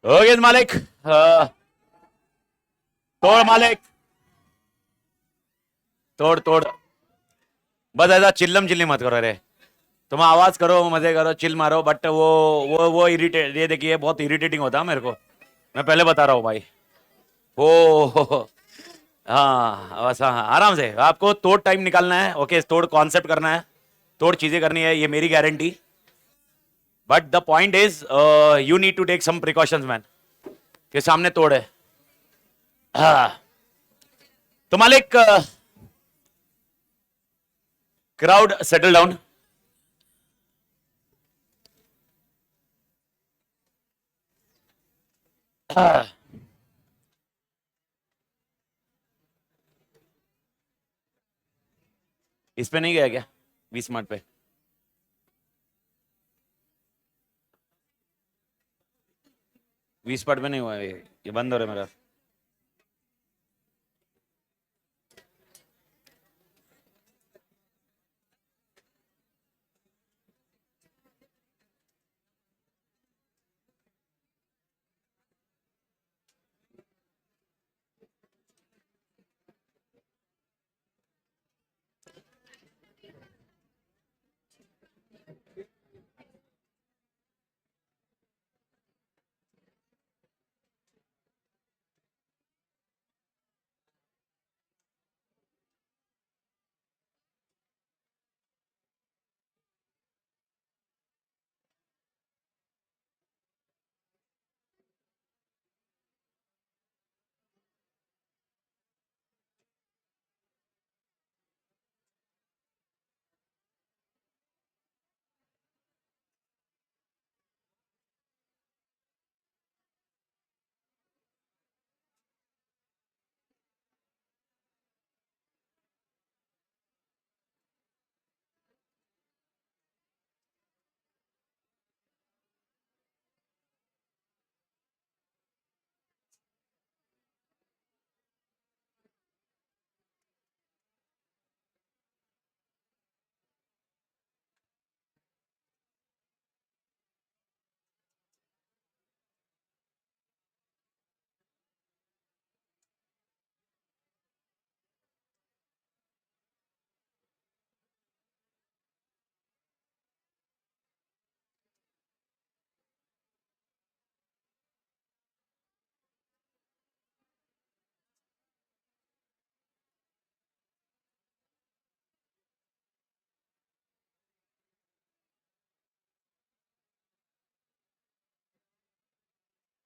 हो गया मालिक। तोड़ मालिक। तोड़ तोड़। बस ऐसा चिल्लम चिल्ली मत करो रे। तुम आवाज करो, मजे करो, चिल मारो, बट वो इरिटेट, ये देखिए बहुत इरिटेटिंग होता है मेरे को। मैं पहले बता रहा हूँ भाई। ओ हाँ बस, हाँ हाँ, आराम से आपको तोड़ टाइम निकालना है, ओके, तोड़ कॉन्सेप्ट करना है, तोड़ चीजें करनी है, ये मेरी guarantee. But the point is you need to take some precautions man, के सामने तोड़ है। हाँ। तो मालिक, क्राउड सेटल डाउन। इस पे नहीं गया क्या? 20 मिनट पे? 20 मिनट पे नहीं हुआ ये बंद हो रहा है मेरा।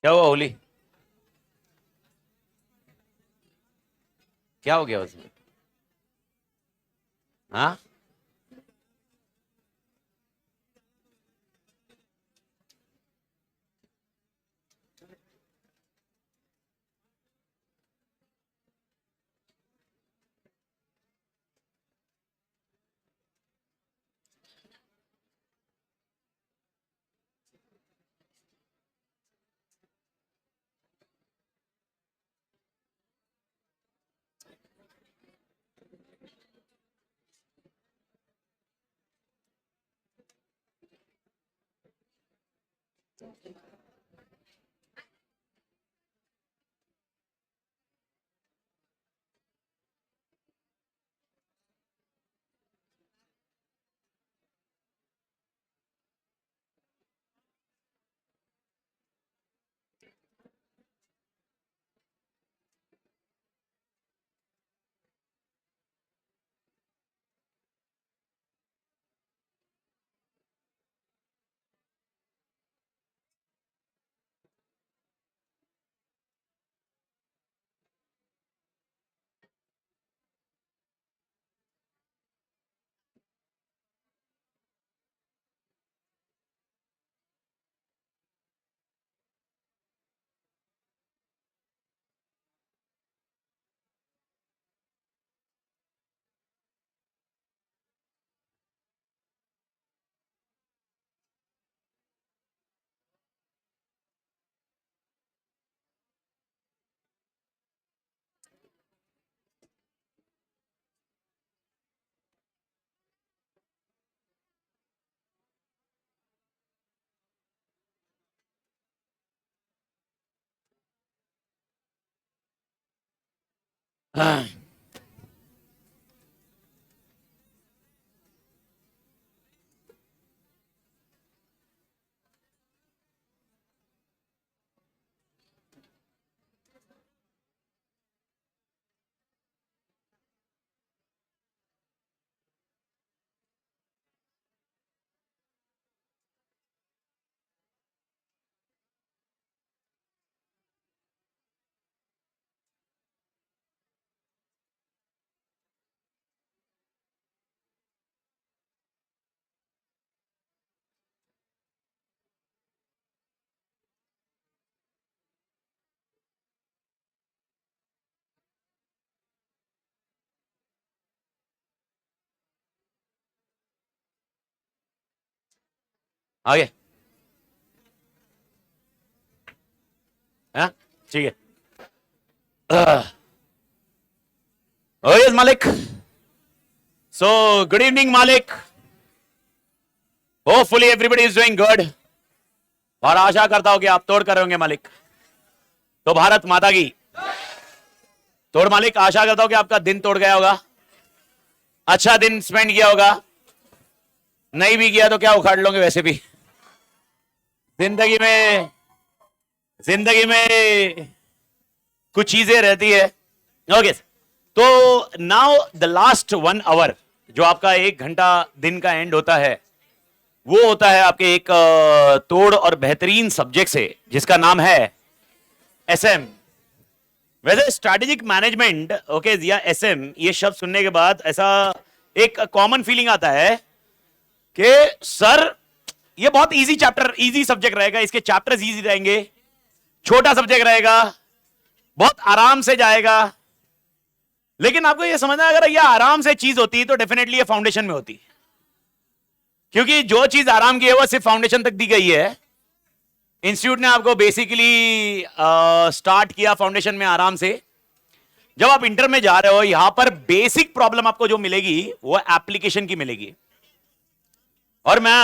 क्या हुआ होली? क्या हो गया उसमें? हाँ। हाँ, आगे। हाँ, ठीक है। Oh yes, Malik. So, good evening, Malik. Hopefully everybody is doing good. और आशा करता हूं कि आप तोड़ कर रहे होंगे मालिक। तो भारत माता की तोड़ मालिक। आशा करता हूं कि आपका दिन तोड़ गया होगा, अच्छा दिन स्पेंड किया होगा। नहीं भी किया तो क्या उखाड़ लोगे, वैसे भी जिंदगी में कुछ चीजें रहती है। ओके, तो नाउ द लास्ट 1 आवर जो आपका 1 घंटा दिन का एंड होता है, वो होता है आपके एक तोड़ और बेहतरीन सब्जेक्ट से जिसका नाम है एसएम। वैसे स्ट्रैटेजिक मैनेजमेंट, ओके, या एसएम, ये शब्द सुनने के बाद ऐसा एक कॉमन फीलिंग आता है कि सर ये बहुत इजी चैप्टर, इजी सब्जेक्ट रहेगा, इसके चैप्टर्स इजी रहेंगे, छोटा सब्जेक्ट रहेगा, बहुत आराम से जाएगा। लेकिन आपको ये समझना है, अगर ये आराम से चीज होती तो डेफिनेटली ये फाउंडेशन में होती, क्योंकि जो चीज आराम की है वो सिर्फ फाउंडेशन तक दी गई है। इंस्टीट्यूट ने आपको बेसिकली स्टार्ट किया फाउंडेशन में आराम से। जब आप इंटर में जा रहे हो, यहां पर बेसिक प्रॉब्लम आपको जो मिलेगी वो एप्लीकेशन की मिलेगी। और मैं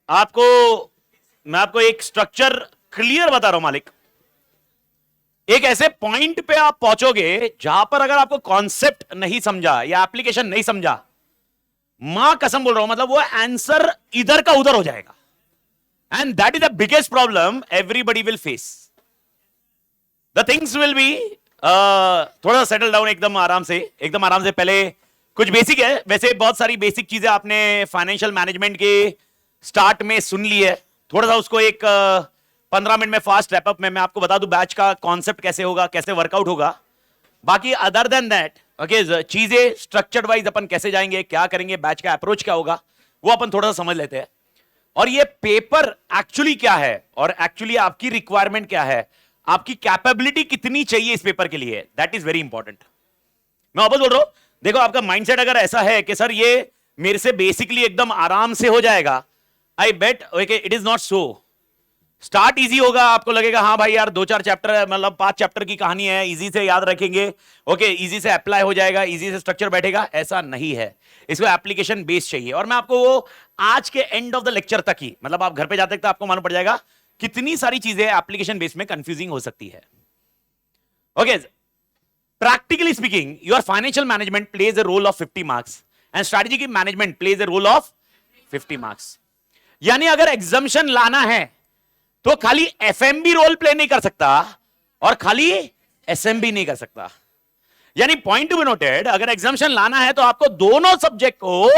आपको एक स्ट्रक्चर क्लियर बता रहा हूं मालिक। एक ऐसे पॉइंट पे आप पहुंचोगे जहां पर अगर आपको कॉन्सेप्ट नहीं समझा या एप्लीकेशन नहीं समझा, मां कसम बोल रहा हूं, मतलब वो आंसर इधर का उधर हो जाएगा। And that is the biggest problem everybody will face. The things will be थोड़ा सेटल डाउन, एकदम आराम से। पहले कुछ बेसिक है, वैसे बहुत सारी बेसिक चीजें आपने फाइनेंशियल मैनेजमेंट के स्टार्ट में सुन ली है। थोड़ा सा उसको एक 15 मिनट में फास्ट रैपअप में मैं आपको बता दूं बैच का कॉन्सेप्ट कैसे होगा, कैसे वर्कआउट होगा। बाकी अदर देन दैट, ओके, चीजें स्ट्रक्चर्ड वाइज अपन कैसे जाएंगे, क्या करेंगे, बैच का अप्रोच क्या होगा, वो अपन थोड़ा सा समझ लेते हैं। और ये पेपर एक्चुअली क्या है और एक्चुअली आपकी रिक्वायरमेंट क्या है, आपकी कैपेबिलिटी कितनी चाहिए इस पेपर के लिए, दैट इज वेरी इंपॉर्टेंट। मैं वापस बोल रहा हूं, देखो आपका माइंडसेट अगर ऐसा है कि सर ये मेरे से बेसिकली एकदम आराम से हो जाएगा, I bet okay it is not so. Start easy होगा, आपको लगेगा हाँ भाई यार 2-4 चैप्टर, मतलब 5 चैप्टर की कहानी है, इजी से याद रखेंगे, ओके, इजी से अप्लाई हो जाएगा, इजी से स्ट्रक्चर बैठेगा। ऐसा नहीं है, इसको एप्लीकेशन बेस्ड चाहिए। और मैं आपको वो आज के एंड ऑफ द लेक्चर तक ही, मतलब आप घर पे जाते तक आपको मालूम पड़ जाएगा कितनी सारी चीजें एप्लीकेशन बेस्ड में कंफ्यूजिंग हो सकती है। Okay, practically speaking, your financial management plays a role of 50 marks and strategic management plays a role of 50 marks। यानी अगर एग्जाम्शन लाना है तो खाली एफएमबी रोल प्ले नहीं कर सकता और खाली एसएमबी नहीं कर सकता। यानी पॉइंट टू बी नोटेड, अगर एग्जाम्शन लाना है तो आपको दोनों सब्जेक्ट को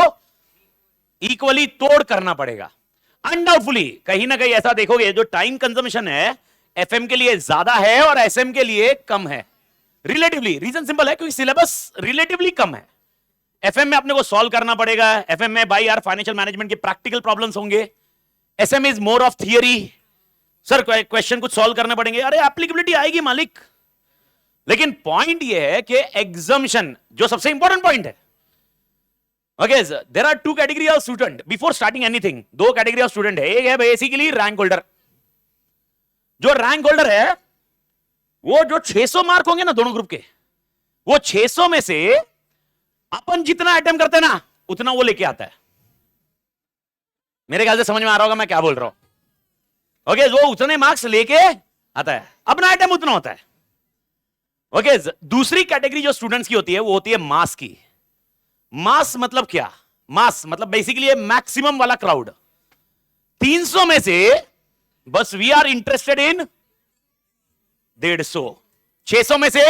इक्वली तोड़ करना पड़ेगा। अनडाउटफुली कहीं ना कहीं ऐसा देखोगे जो टाइम कंजम्पशन है एफएम के लिए ज्यादा है और एसएम के लिए कम है रिलेटिवली। रीजन सिंपल है, क्योंकि सिलेबस रिलेटिवली कम है। एफएम में अपने को सॉल्व करना पड़ेगा, एफएम में भाई यार फाइनेंशियल मैनेजमेंट के प्रैक्टिकल प्रॉब्लम्स होंगे, SM is more of theory. Sir question कुछ सॉल्व करने पड़ेंगे, अरे एप्लीकेबिलिटी आएगी मालिक। लेकिन पॉइंट यह है कि एग्जाम्शन जो सबसे इंपॉर्टेंट पॉइंट है, okay, there are 2 category of student before starting anything. 2 category of student है। एक है बेसिकली रैंक होल्डर। जो रैंक होल्डर है वो जो 600 मार्क होंगे ना दोनों ग्रुप के, वो 600 में से अपन जितना अटेम्प्ट करते हैं ना उतना वो लेके आता है। मेरे ख्याल से समझ में आ रहा होगा मैं क्या बोल रहा हूं। ओके, वो उतने मार्क्स लेके आता है, अपना अटेम्प्ट उतना होता है। ओके दूसरी कैटेगरी जो स्टूडेंट्स की होती है वो होती है मास की। मास मतलब क्या? मास मतलब बेसिकली मैक्सिमम वाला क्राउड। 300 में से बस वी आर इंटरेस्टेड इन 150, 600 में से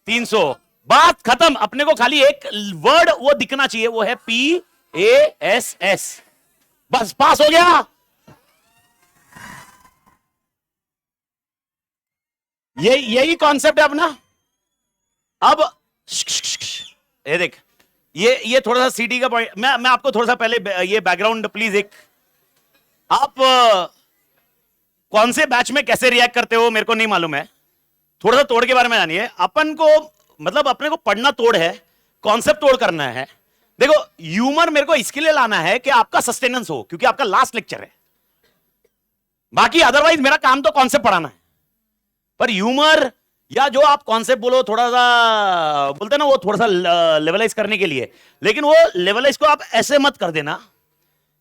300, बात खत्म। अपने को खाली एक वर्ड वो दिखना चाहिए, वो है PASS, बस पास हो गया। यही कॉन्सेप्ट है अपना। अब ये देख, ये थोड़ा सा सीटी का पॉइंट, मैं आपको थोड़ा सा पहले ये बैकग्राउंड प्लीज, एक आप कौन से बैच में कैसे रिएक्ट करते हो मेरे को नहीं मालूम है, थोड़ा सा तोड़ के बारे में जानिए। अपन को मतलब अपने को पढ़ना तोड़ है, कॉन्सेप्ट तोड़ करना है। देखो ह्यूमर मेरे को इसके लिए लाना है कि आपका सस्टेनेंस हो, क्योंकि आपका लास्ट लेक्चर है। बाकी अदरवाइज मेरा काम तो कॉन्सेप्ट पढ़ाना है, पर ह्यूमर या जो आप कॉन्सेप्ट बोलो थोड़ा सा बोलते ना, वो थोड़ा सा लेवलाइज करने के लिए, लेकिन वो लेवलाइज को आप ऐसे मत कर देना,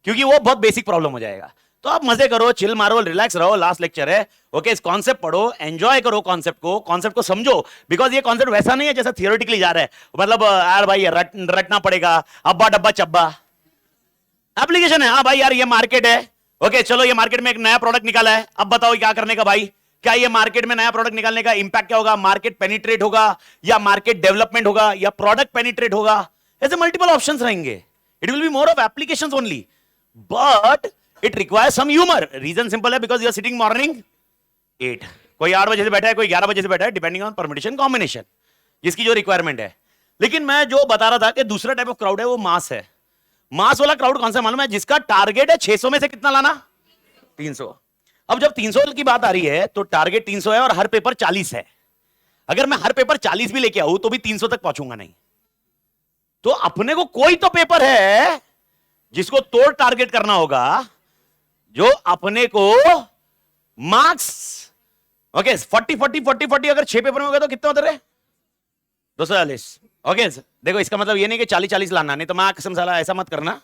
क्योंकि वो बहुत बेसिक प्रॉब्लम हो जाएगा। तो आप मजे करो, चिल मारो, रिलैक्स रहो, लास्ट लेक्चर है। ओके, इस कॉन्सेप्ट पढ़ो, एंजॉय करो कॉन्सेप्ट को समझो, बिकॉज ये कॉन्सेप्ट वैसा नहीं है जैसा थियोरेटिकली जा रहा है, मतलब यार भाई रटना पड़ेगा, अब्बा डब्बा चब्बा एप्लीकेशन है। हाँ भाई यार ये मार्केट है, ओके चलो ये मार्केट में एक नया प्रोडक्ट निकाला है, अब बताओ क्या करने का भाई। क्या ये मार्केट में नया प्रोडक्ट निकालने का इंपैक्ट क्या होगा? मार्केट पेनिट्रेट होगा या मार्केट डेवलपमेंट होगा या प्रोडक्ट पेनिट्रेट होगा? ऐसे मल्टीपल ऑप्शंस रहेंगे। It will be more of applications only, but it requires some humour. Reason simple है, because you are sitting morning 8, कोई 8 बजे से बैठा है, कोई 11 बजे से बैठा है, डिपेंडिंग ऑन परमिटेशन कॉम्बिनेशन, जिसकी जो रिक्वायरमेंट है। लेकिन मैं जो बता रहा था कि दूसरा टाइप ऑफ क्राउड है वो मास है। मास वाला क्राउड कौन सा मालूम है? जिसका टारगेट है 600 में से कितना लाना? 300। अब जब 300 की बात आ रही है तो टारगेट 300 है और हर पेपर 40 है। अगर मैं हर पेपर 40 भी लेके आऊं तो भी 300 तक पहुंचूंगा नहीं। तो अपने को कोई तो पेपर है जिसको तोड़ टारगेट करना होगा, जो अपने को मार्क्स, ओके 40 40 40 40, अगर 6 पेपर में हो गया तो कितने होते रहे? 240। ओके देखो इसका मतलब ये नहीं कि 40 40 लाना, नहीं तो मैं कसम साला ऐसा मत करना,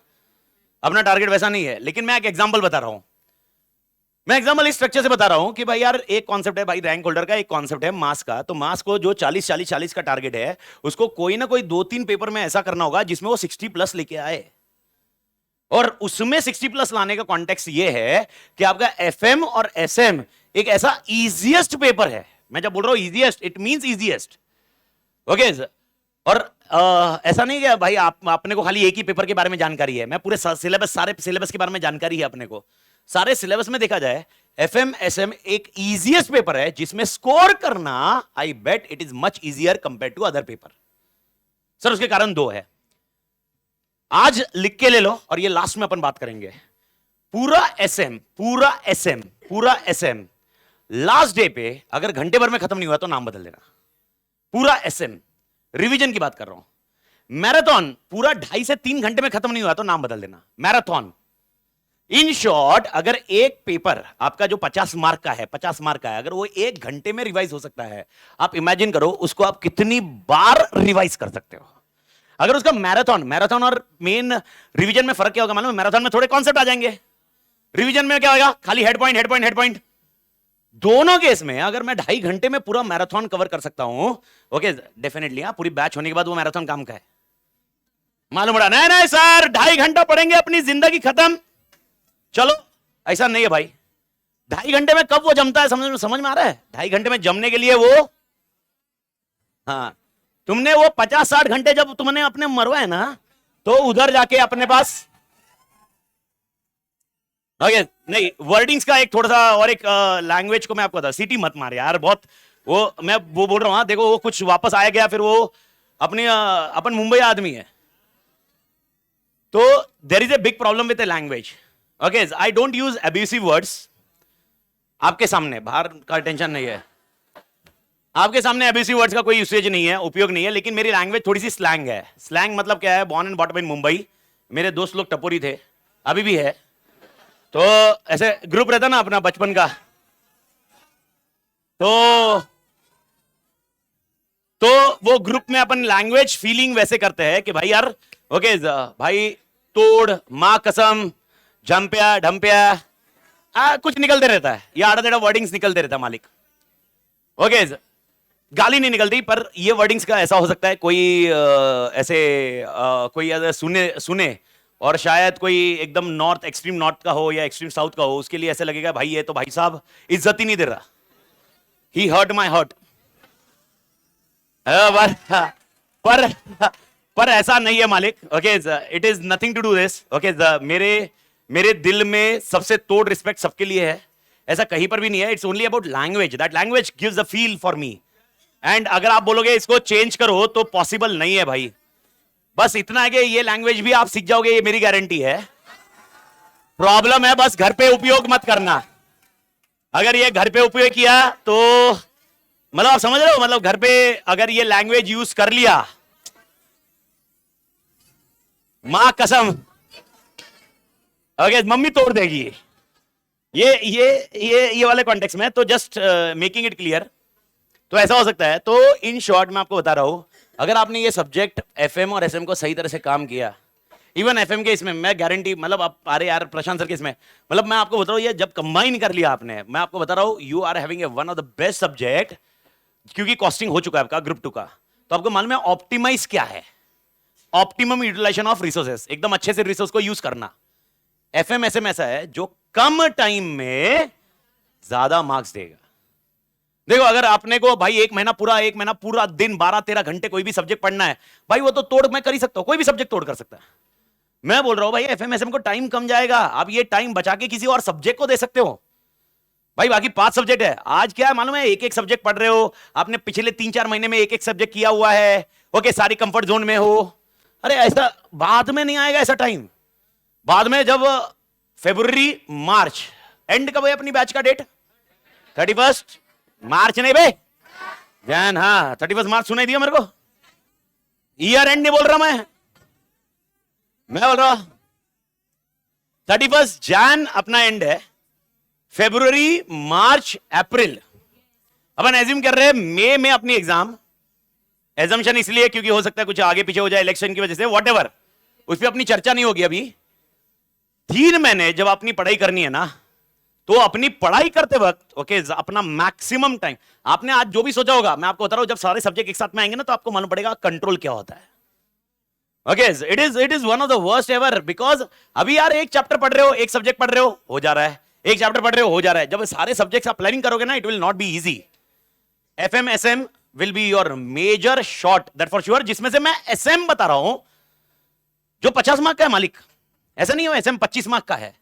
अपना टारगेट वैसा नहीं है। लेकिन मैं एक एग्जांपल बता रहा हूं, मैं एग्जांपल इस स्ट्रक्चर से बता रहा हूं कि भाई यार एक कॉन्सेप्ट है भाई रैंक होल्डर का, एक कॉन्सेप्ट है मास का। तो मास को जो 40 40 40 का टारगेट है, उसको कोई ना कोई 2-3 पेपर में ऐसा करना होगा जिसमें वो 60 प्लस लेके आए। और उसमें 60 प्लस लाने का कॉन्टेक्स्ट ये है कि आपका एफएम और एसएम एक ऐसा इजीएस्ट पेपर है। मैं जब बोल रहा हूं easiest, it means easiest. Okay और ऐसा नहीं कि भाई अपने को खाली एक ही पेपर के बारे में जानकारी है, मैं पूरे सिलेबस, सारे सिलेबस के बारे में जानकारी है अपने को। सारे सिलेबस में देखा जाए एफएम एसएम एक इजीएस्ट पेपर है जिसमें स्कोर करना, I bet it is much easier compare to other paper. Sir उसके कारण 2 है, आज लिख के ले लो और ये लास्ट में अपन बात करेंगे। पूरा एसएम लास्ट डे पे अगर घंटे भर में खत्म नहीं हुआ तो नाम बदल देना। पूरा एसएम, रिवीजन की बात कर रहा हूं। मैराथन पूरा 2.5 से 3 घंटे में खत्म नहीं हुआ तो नाम बदल देना, मैराथन। इन शॉर्ट, अगर एक पेपर आपका जो 50 मार्क का है, 50 मार्क का है, अगर वो 1 घंटे में रिवाइज हो सकता है, आप इमेजिन करो उसको आप कितनी बार रिवाइज कर सकते हो। अगर उसका मैराथन और मेन रिवीजन में फर्क क्या होगा मालूम है? मैराथन में थोड़े कॉन्सेप्ट आ जाएंगे, रिवीजन में क्या होगा? खाली हेड पॉइंट। दोनों केस में अगर मैं 2.5 घंटे में पूरा मैराथन कवर कर सकता हूं, ओके डेफिनेटली पूरी बैच होने के बाद वो मैराथन काम का है, मालूम पड़ा? नहीं सर 2.5 घंटा पढ़ेंगे अपनी जिंदगी खत्म। चलो ऐसा नहीं है भाई, 2.5 घंटे में कब वो जमता है समझ में आ रहा है? 2.5 घंटे में जमने के लिए वो, हाँ तुमने वो 50-60 घंटे जब तुमने अपने मरवाए ना, तो उधर जाके अपने पास, ओके नहीं वर्डिंग्स का एक थोड़ा सा और एक लैंग्वेज को मैं आपको बता, सिटी मत मार यार बहुत, वो मैं वो बोल रहा हूं। देखो वो कुछ वापस आया गया, फिर वो अपनी अपन मुंबई आदमी है, तो there is a big problem with the language. Okay I don't use abusive words आपके सामने, बाहर का टेंशन नहीं है, आपके सामने अब्यूसिव वर्ड्स का कोई यूसेज नहीं है, उपयोग नहीं है। लेकिन मेरी लैंग्वेज थोड़ी सी स्लैंग है। स्लैंग मतलब क्या है? Born and bottom in Mumbai, मेरे दोस्त लोग टपोरी थे, अभी भी है, तो ऐसे ग्रुप रहता ना अपना बचपन का, तो वो ग्रुप में अपन लैंग्वेज फीलिंग वैसे करते हैं कि भाई यार ओके भाई तोड़, मां कसम, झंपिया ढंपिया कुछ निकलते रहता है, या आड़ा टेढ़ा वर्डिंग्स निकलते रहता है मालिक। ओके गाली नहीं निकलती, पर ये वर्डिंग्स का ऐसा हो सकता है कोई कोई अगर सुने सुने और शायद कोई एकदम नॉर्थ, एक्सट्रीम नॉर्थ का हो या एक्सट्रीम साउथ का हो, उसके लिए ऐसे लगेगा भाई ये तो भाई साहब इज्जत ही नहीं दे रहा, ही हर्ट माई हर्ट। पर पर पर ऐसा नहीं है मालिक। Okay, it is nothing to do this. Okay, मेरे मेरे दिल में सबसे तोड़ रिस्पेक्ट सबके लिए है, ऐसा कहीं पर भी नहीं है। It's only about language, that language gives a feel for me. And अगर आप बोलोगे इसको चेंज करो तो पॉसिबल नहीं है भाई। बस इतना है कि ये लैंग्वेज भी आप सीख जाओगे, ये मेरी गारंटी है। प्रॉब्लम है बस घर पे उपयोग मत करना। अगर ये घर पे उपयोग किया तो मतलब आप समझ रहे हो, मतलब घर पे अगर ये लैंग्वेज यूज कर लिया, मां कसम, ओके, मम्मी तोड़ देगी। ये वाले कॉन्टेक्स्ट में तो जस्ट मेकिंग इट क्लियर, तो ऐसा हो सकता है। तो इन शॉर्ट मैं आपको बता रहा हूं, अगर आपने ये सब्जेक्ट एफएम और एसएम को सही तरह से काम किया, इवन एफएम के इसमें मैं गारंटी, मतलब आप अरे यार प्रशांत सर के इसमें, मतलब मैं आपको बता रहा हूं, ये जब कंबाइन कर लिया आपने, मैं आपको बता रहा हूं you are having a one of the best subject, क्योंकि कॉस्टिंग हो चुका है आपका ग्रुप 2 का। तो आपको मालूम है ऑप्टिमाइज क्या है, ऑप्टिमम यूटिलाइजेशन ऑफ रिसोर्सेस, एकदम अच्छे से रिसोर्स को यूज करना। एफएम एसएम ऐसा है जो कम टाइम में ज्यादा मार्क्स देगा। देखो अगर आपने को भाई एक महीना पूरा दिन 12-13 घंटे कोई भी सब्जेक्ट पढ़ना है, भाई वो तो तोड़ मैं कर ही सकता हूं, कोई भी सब्जेक्ट तोड़ कर सकता है। मैं बोल रहा हूं भाई एफएमएसएम को टाइम कम जाएगा, आप ये टाइम बचा के किसी और सब्जेक्ट को दे सकते हो। भाई बाकी 5 सब्जेक्ट है, आज क्या है मालूम है, एक एक सब्जेक्ट पढ़ रहे हो, आपने पिछले 3-4 महीने में एक एक सब्जेक्ट किया हुआ है, ओके, सारी कंफर्ट जोन में हो। अरे ऐसा बाद में नहीं आएगा ऐसा टाइम, बाद में जब फरवरी मार्च एंड कब है अपनी बैच का डेट, 31 मार्च नहीं भाई जैन, हाँ 31 मार्च सुनाई दिया मेरे को, ईयर एंड नहीं बोल रहा मैं बोल रहा 31 जैन अपना एंड है, फरवरी मार्च अप्रैल अपन एज्यूम कर रहे हैं मई में अपनी एग्जाम। एजम्पशन इसलिए क्योंकि हो सकता है कुछ आगे पीछे हो जाए इलेक्शन की वजह से, व्हाटएवर, उस पर अपनी चर्चा नहीं होगी अभी। 3 महीने जब अपनी पढ़ाई करनी है ना, तो अपनी पढ़ाई करते वक्त ओके अपना मैक्सिमम टाइम, आपने आज जो भी सोचा होगा, मैं आपको बता रहा हूं, जब सारे सब्जेक्ट एक साथ में आएंगे ना तो आपको मालूम पड़ेगा कंट्रोल क्या होता है। Okay, it is one of the worst ever, because अभी यार एक चैप्टर पढ़ रहे हो, एक सब्जेक्ट पढ़ रहे हो जा रहा है, एक चैप्टर पढ़ रहे हो जा रहा है। जब सारे सब्जेक्ट्स आप प्लानिंग करोगे ना, it will not be easy. FM SM will be your major shot, that for sure. जिसमें से मैं एसएम बता रहा हूं जो 50 मार्क का है मालिक, ऐसा नहीं हो एसएम 25 मार्क का है,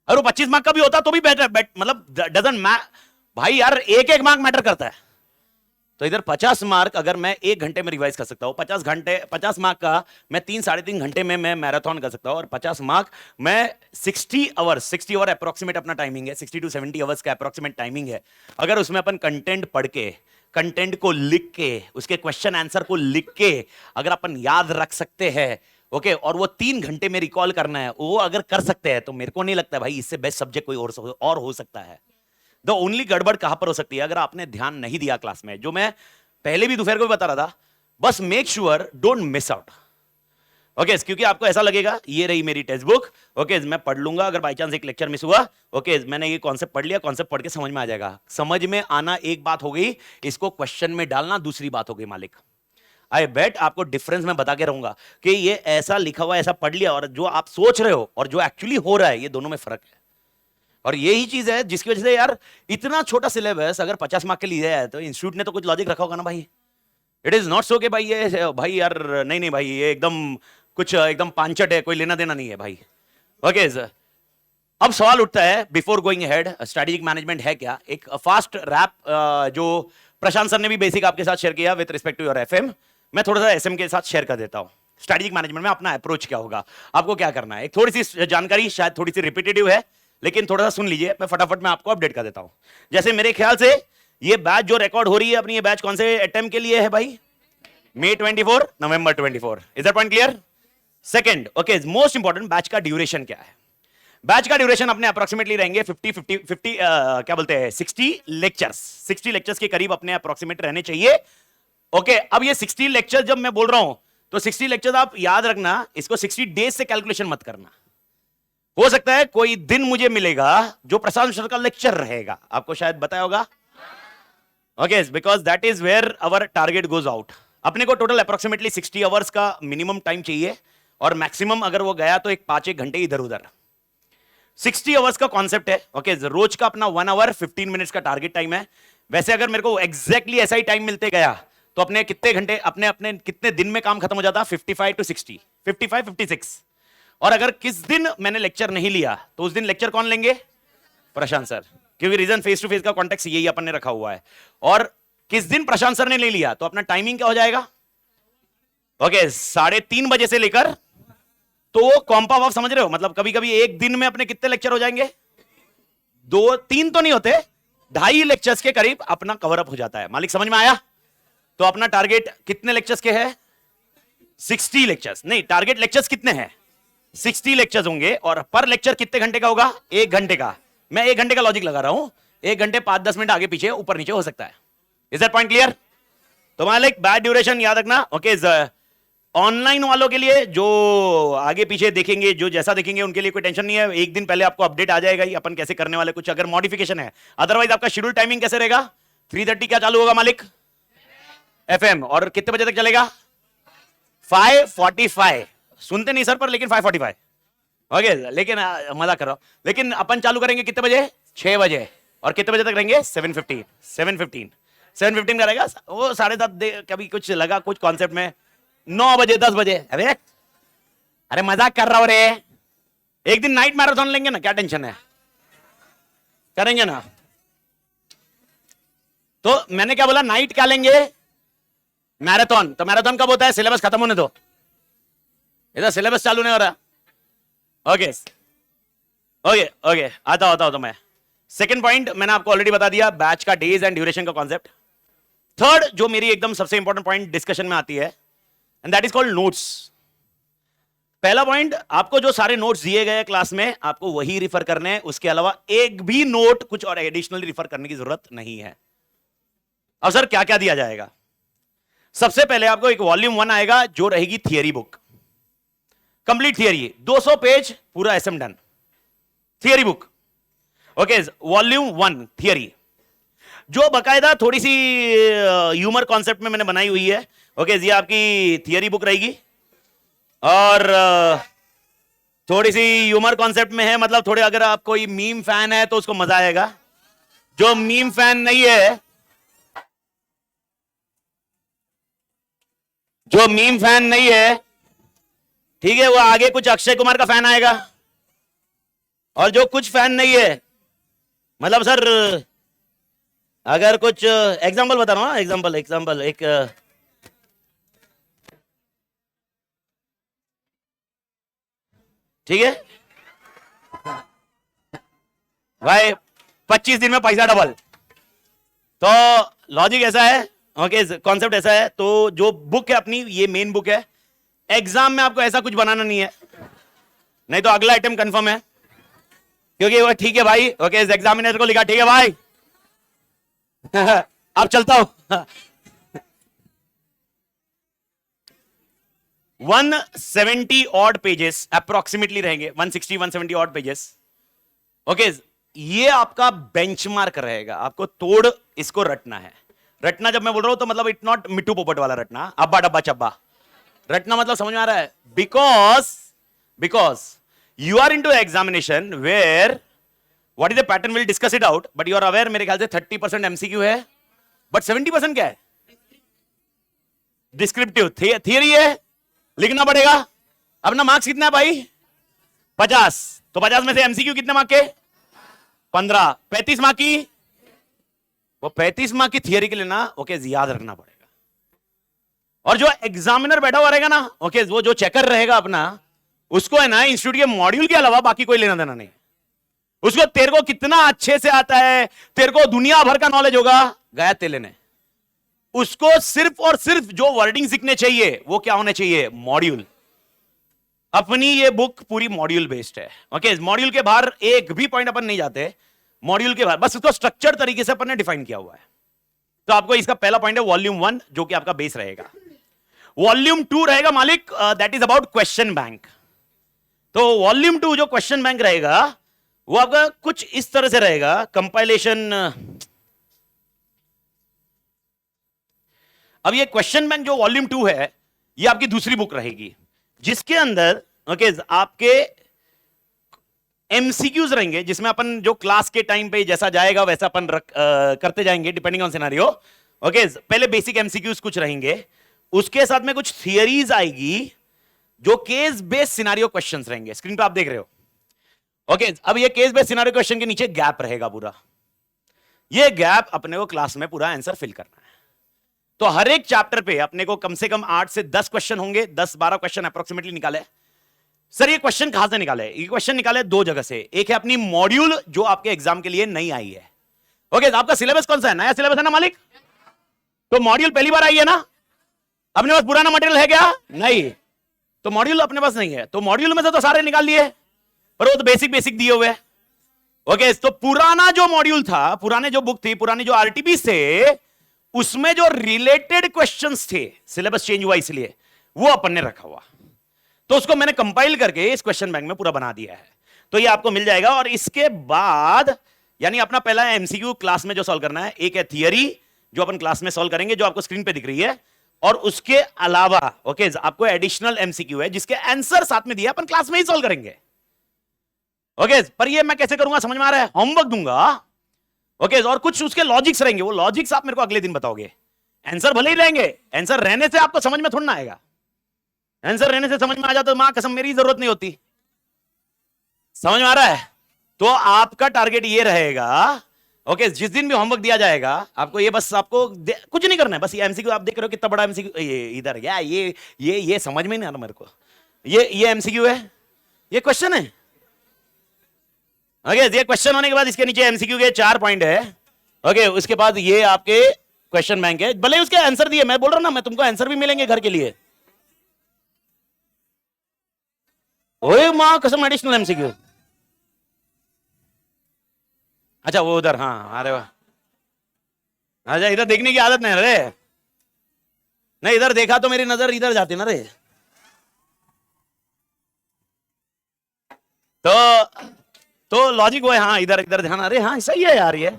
अगर वो 25 मार्क का भी होता तो भी बेटर, मतलब डजंट भाई यार एक मार्क मैटर करता है। तो इधर 50 मार्क अगर मैं 1 घंटे में रिवाइज कर सकता हूं, 50 मार्क का मैं 3-3.5 घंटे में मैं मैराथन कर सकता हूं, और 50 मार्क मैं 60 आवर अप्रोक्सीमेट अपना टाइमिंग है, 60 to 70 आवर्स का अप्रोक्सीमेट टाइमिंग है। अगर उसमें अपन कंटेंट पढ़ के, कंटेंट को लिख के, उसके क्वेश्चन आंसर को लिख के अगर अपन याद रख सकते हैं, ओके, और वो 3 घंटे में रिकॉल करना है, वो अगर कर सकते हैं, तो मेरे को नहीं लगता भाई इससे बेस्ट सब्जेक्ट कोई और हो सकता है। द ओनली गड़बड़ कहां पर हो सकती है, अगर आपने ध्यान नहीं दिया क्लास में, जो मैं पहले भी दोपहर को भी बता रहा था, बस make sure don't miss out. Okay, क्योंकि आपको ऐसा लगेगा ये रही मेरी टेक्स्ट बुक, ओके, मैं पढ़ लूंगा, अगर बाई चांस एक लेक्चर मिस हुआ, ओके, मैंने ये कॉन्सेप्ट पढ़ लिया, कॉन्सेप्ट पढ़ के समझ में आ जाएगा। समझ में आना एक बात हो गई, इसको क्वेश्चन में डालना दूसरी बात हो गई मालिक। आई बेट आपको डिफरेंस मैं बता के रहूंगा कि ये ऐसा लिखा हुआ, ऐसा पढ़ लिया, और जो आप सोच रहे हो और जो एक्चुअली हो रहा है, ये दोनों में फर्क है। और यही चीज है जिसकी वजह से यार इतना छोटा सिलेबस अगर 50 मार्क के लिए है, तो इंस्टीट्यूट ने तो कुछ लॉजिक रखा होगा ना भाई। इट इज नॉट सो कि भाई ये भाई यार नहीं भाई ये एकदम कुछ एकदम पांचट है, कोई लेना देना नहीं है भाई। ओके सर, अब सवाल उठता है before going head, strategic management है क्या? एक फास्ट रैप जो प्रशांत सर ने भी बेसिक आपके साथ शेयर किया with respect to your FM, मैं थोड़ा सा एसएम के साथ शेयर कर देता हूं। स्ट्रेटेजिक मैनेजमेंट में अपना अप्रोच क्या होगा, आपको क्या करना है। एक थोड़ी सी जानकारी शायद थोड़ी सी रिपीटेटिव है, लेकिन थोड़ा सा सुन लीजिए, मैं फटाफट में आपको अपडेट कर देता हूं। जैसे मेरे ख्याल से ये बैच जो रिकॉर्ड हो रही है अपनी, ये बैच कौन से अटेम्प्ट के लिए है भाई? May 24, November 24, is that point clear? Second, okay, most important, batch का ड्यूरेशन क्या है? बैच का ड्यूरेशन अपने अप्रोक्सीमेटली रहेंगे 50 क्या बोलते हैं 60 लेक्चर्स के करीब अपने अप्रोक्सीमेट रहने चाहिए। ओके, अब ये 60 लेक्चर जब मैं बोल रहा हूं, तो 60 लेक्चर आप याद रखना, इसको 60 डेज से कैलकुलेशन मत करना। हो सकता है कोई दिन मुझे मिलेगा जो प्रशांत सर का लेक्चर रहेगा, आपको शायद बताया होगा। Okay, because that is where our target goes out. अपने को टोटल अप्रोक्सीमेटली 60 आवर्स का मिनिमम टाइम चाहिए, और मैक्सिमम अगर वो गया तो एक 5-1 घंटे इधर उधर. 60 आवर्स का कॉन्सेप्ट है. ओके, रोज का अपना 1 आवर 15 मिनट्स का टारगेट टाइम है. वैसे अगर मेरे को एग्जैक्टली ऐसा ही टाइम मिलते गया तो अपने कितने घंटे, अपने अपने कितने दिन में काम खत्म हो जाता? 55 to 60, 55, 56. और अगर किस दिन मैंने लेक्चर नहीं लिया तो उस दिन लेक्चर कौन लेंगे? प्रशांत सर, क्योंकि रीजन फेस टू फेस का कॉन्टेक्ट यही अपन ने रखा हुआ है. और किस दिन प्रशांत सर ने ले लिया तो अपना टाइमिंग क्या हो जाएगा? ओके, 3:30 बजे से लेकर, तो वो कॉम्पा आप समझ रहे हो, मतलब कभी कभी एक दिन में अपने कितने लेक्चर हो जाएंगे? 2-3 तो नहीं होते, 2.5 लेक्चर्स के करीब अपना कवर अप हो जाता है. मालिक समझ में आया? तो अपना टारगेट कितने लेक्चर्स के है? 60 लेक्चर्स. नहीं, टारगेट लेक्चर्स कितने हैं? 60 लेक्चर्स होंगे. और पर लेक्चर कितने घंटे का होगा? 1 घंटे का. मैं 1 घंटे का लॉजिक लगा रहा हूं. 1 घंटे 5-10 मिनट आगे पीछे ऊपर नीचे हो सकता है. Is that point clear? तो मालिक बैड ड्यूरेशन याद रखना. ओके, ऑनलाइन वालों के लिए जो आगे पीछे देखेंगे, जो जैसा देखेंगे, उनके लिए कोई टेंशन नहीं है. एक दिन पहले आपको अपडेट आ जाएगा ही अपन कैसे करने वाले, कुछ अगर मॉडिफिकेशन है. अदरवाइज आपका शेड्यूल टाइमिंग कैसे रहेगा? 3:30 क्या चालू होगा मालिक? FM. और कितने बजे तक चलेगा? 5:45. सुनते नहीं सर पर, लेकिन 5:45. ओके, लेकिन मजा कर रहा हूं. लेकिन अपन चालू करेंगे कितने बजे? 6 बजे. और कितने बजे तक रहेंगे? 7:15. 7:15 का रहेगा. वो 7:30 कभी कुछ लगा कुछ कॉन्सेप्ट में 9 बजे 10 बजे. अरे मजाक कर रहा हूं रे. एक दिन नाइट मैराथन लेंगे ना, क्या टेंशन है? करेंगे ना. तो मैंने क्या बोला? नाइट क्या लेंगे? मैराथन. तो मैराथन कब होता है? सिलेबस खत्म होने दो. इधर सिलेबस चालू नहीं हो रहा. ओके ओके ओके, आता होता तो मैं. सेकंड पॉइंट मैंने आपको ऑलरेडी बता दिया, बैच का डेज एंड ड्यूरेशन का कॉन्सेप्ट. थर्ड जो मेरी एकदम सबसे इंपॉर्टेंट पॉइंट डिस्कशन में आती है, and that is called notes. पहला पॉइंट, आपको जो सारे नोट्स दिए गए क्लास में आपको वही रिफर करने हैं. उसके अलावा एक भी नोट कुछ और एडिशनली रिफर करने की जरूरत नहीं है. अब सर क्या क्या दिया जाएगा? सबसे पहले आपको एक वॉल्यूम 1 आएगा जो रहेगी theory book, complete theory, 200 page पूरा SM done, theory book. Okay, volume 1 theory, जो बकायदा थोड़ी सी ह्यूमर कॉन्सेप्ट में मैंने बनाई हुई है. ओके, ये आपकी थियरी बुक रहेगी और थोड़ी सी ह्यूमर कॉन्सेप्ट में है, मतलब थोड़े अगर आप कोई मीम फैन है तो उसको मजा आएगा. जो मीम फैन नहीं है, जो मीम फैन नहीं है, ठीक है, वो आगे कुछ अक्षय कुमार का फैन आएगा. और जो कुछ फैन नहीं है, मतलब सर अगर कुछ एग्जांपल बता रहा हूं, एग्जांपल एक ठीक है भाई, 25 दिन में पैसा डबल. तो लॉजिक ऐसा है. ओके, कॉन्सेप्ट ऐसा है. तो जो बुक है अपनी, ये मेन बुक है. एग्जाम में आपको ऐसा कुछ बनाना नहीं है, नहीं तो अगला आइटम कंफर्म है, क्योंकि वो ठीक है भाई. ओके, एग्जामिनर को लिखा ठीक है भाई. अब चलता हूं. 170 ऑड पेजेस अप्रोक्सीमेटली रहेंगे, 160-170 ऑड पेजेस. ओके, ये आपका बेंचमार्क रहेगा. आपको तोड़ इसको रटना है. रटना जब मैं बोल रहा हूं तो मतलब इट नॉट मिट्टू पोपट वाला रटना, अब्बा डब्बा चब्बा. रटना मतलब समझ में आ रहा है? Because you are into examination where what is the pattern, will discuss it out, but you are aware मेरे ख्याल से 30% एमसीक्यू है, बट 70% क्या है? डिस्क्रिप्टिव थियरी है, लिखना पड़ेगा. अपना मार्क्स कितना है भाई? 50. तो 50 में से एमसीक्यू कितने मार्क के? 15. 35 मार्क की, वो 35 मार्क की थियरी के लिए ना, ओके, याद रखना पड़ेगा. और जो एग्जामिनर बैठा हुआ रहेगा ना, ओके, वो जो चेकर रहेगा अपना, उसको है ना इंस्टीट्यूट के मॉड्यूल के अलावा बाकी कोई लेना देना नहीं. उसको तेरे को कितना अच्छे से आता है, तेरे को दुनिया भर का नॉलेज होगा, गया तेले ने. उसको सिर्फ और सिर्फ जो वर्डिंग सीखने चाहिए वो क्या होने चाहिए? मॉड्यूल. अपनी ये बुक पूरी मॉड्यूल बेस्ड है. ओके, मॉड्यूल के बाहर एक भी पॉइंट अपन नहीं जाते. मॉड्यूल के बाहर बस उसको स्ट्रक्चर तरीके से अपन ने डिफाइन किया हुआ है. तो आपको इसका पहला पॉइंट है वॉल्यूम 1, जो कि आपका बेस रहेगा. वॉल्यूम 2 रहेगा मालिक, that is about question bank. तो वॉल्यूम 2 जो क्वेश्चन बैंक रहेगा वो आपका कुछ इस तरह से रहेगा. कंपाइलेशन अब ये क्वेश्चन बैंक जो वॉल्यूम 2 है, ये आपकी दूसरी बुक रहेगी, जिसके अंदर ओके आपके एमसीक्यूज रहेंगे, जिसमें अपन जो क्लास के टाइम पे जैसा जाएगा वैसा अपन करते जाएंगे डिपेंडिंग ऑन सिनेरियो। ओके, पहले बेसिक एमसीक्यूज कुछ रहेंगे, उसके साथ में कुछ थियरीज आएगी जो केस बेस्ड सिनेरियो क्वेश्चंस रहेंगे। स्क्रीन पे आप देख रहे हो। ओके, अब ये केस बेस्ड सिनेरियो क्वेश्चन के नीचे गैप रहेगा पूरा, ये गैप अपने को क्लास में पूरा आंसर फिल करना है। तो हर एक चैप्टर पे अपने को कम से कम 8 से 10 क्वेश्चन होंगे, 10-12 क्वेश्चन अप्रोक्सीमेटली निकाले। सर ये क्वेश्चन कहां से निकाले? ये क्वेश्चन निकाले दो जगह से, एक है अपनी मॉड्यूल जो आपके एग्जाम के लिए नई आई है। ओके, आपका सिलेबस कौन सा है? नया सिलेबस है ना मालिक? तो मॉड्यूल पहली बार आई है ना? अपने पास पुराना मटेरियल है क्या? नहीं, तो मॉड्यूल अपने पास नहीं है, तो मॉड्यूल में से तो सारे निकाल लिए, पर वो तो बेसिक बेसिक दिए हुए। ओके, तो पुराना जो मॉड्यूल था, पुराने जो बुक थी, पुराने जो आरटीपी थे, उसमें जो रिलेटेड क्वेश्चंस थे, सिलेबस चेंज हुआ इसलिए, वो अपन ने रखा हुआ, तो उसको मैंने कंपाइल करके इस क्वेश्चन बैंक में पूरा बना दिया है। तो ये आपको मिल जाएगा। और इसके बाद यानी अपना पहला एमसीक्यू क्लास में जो सॉल्व करना है, एक है थियरी जो अपन क्लास में सॉल्व करेंगे, जो आपको स्क्रीन पे दिख रही है, और उसके अलावा ओके आपको एडिशनल एमसीक्यू है जिसके आंसर साथ में दिया, अपन क्लास में ही सॉल्व करेंगे। ओके, पर ये मैं कैसे करूंगा समझ में आ रहा है? होमवर्क दूंगा। ओके, और कुछ उसके लॉजिक्स रहेंगे, वो लॉजिक्स आप मेरे को अगले दिन बताओगे। आंसर भले ही रहेंगे, आंसर रहने से आपको समझ में थोड़ा ना आएगा। आंसर रहने से समझ में आ जाता तो मां कसम मेरी जरूरत नहीं होती। समझ में आ रहा है? तो आपका टारगेट ये रहेगा, ओके जिस दिन भी होमवर्क दिया जाएगा आपको, ये बस आपको कुछ नहीं करना है, बस ये एमसीक्यू आप देख रहे हो कितना बड़ा एमसीक्यू, ये इधर या ये समझ में नहीं आ रहा मेरे को। ये एमसीक्यू है, ये क्वेश्चन है। ओके, ये क्वेश्चन होने के बाद इसके नीचे एमसीक्यू के 4 पॉइंट है। ओके, उसके बाद ये आपके क्वेश्चन बैंक है, भले उसके आंसर दिए, मैं बोल रहा हूं ना, मैं तुमको आंसर भी मिलेंगे घर के लिए। ओए मां कसम, एडिशनल एमसीक्यू। अच्छा वो उधर, हाँ अरे वाह, अच्छा इधर देखने की आदत नहीं रे, नहीं इधर देखा तो मेरी नजर इधर जाती ना रे। तो लॉजिक वो है, हाँ इधर इधर ध्यान, अरे हाँ सही है यार, ये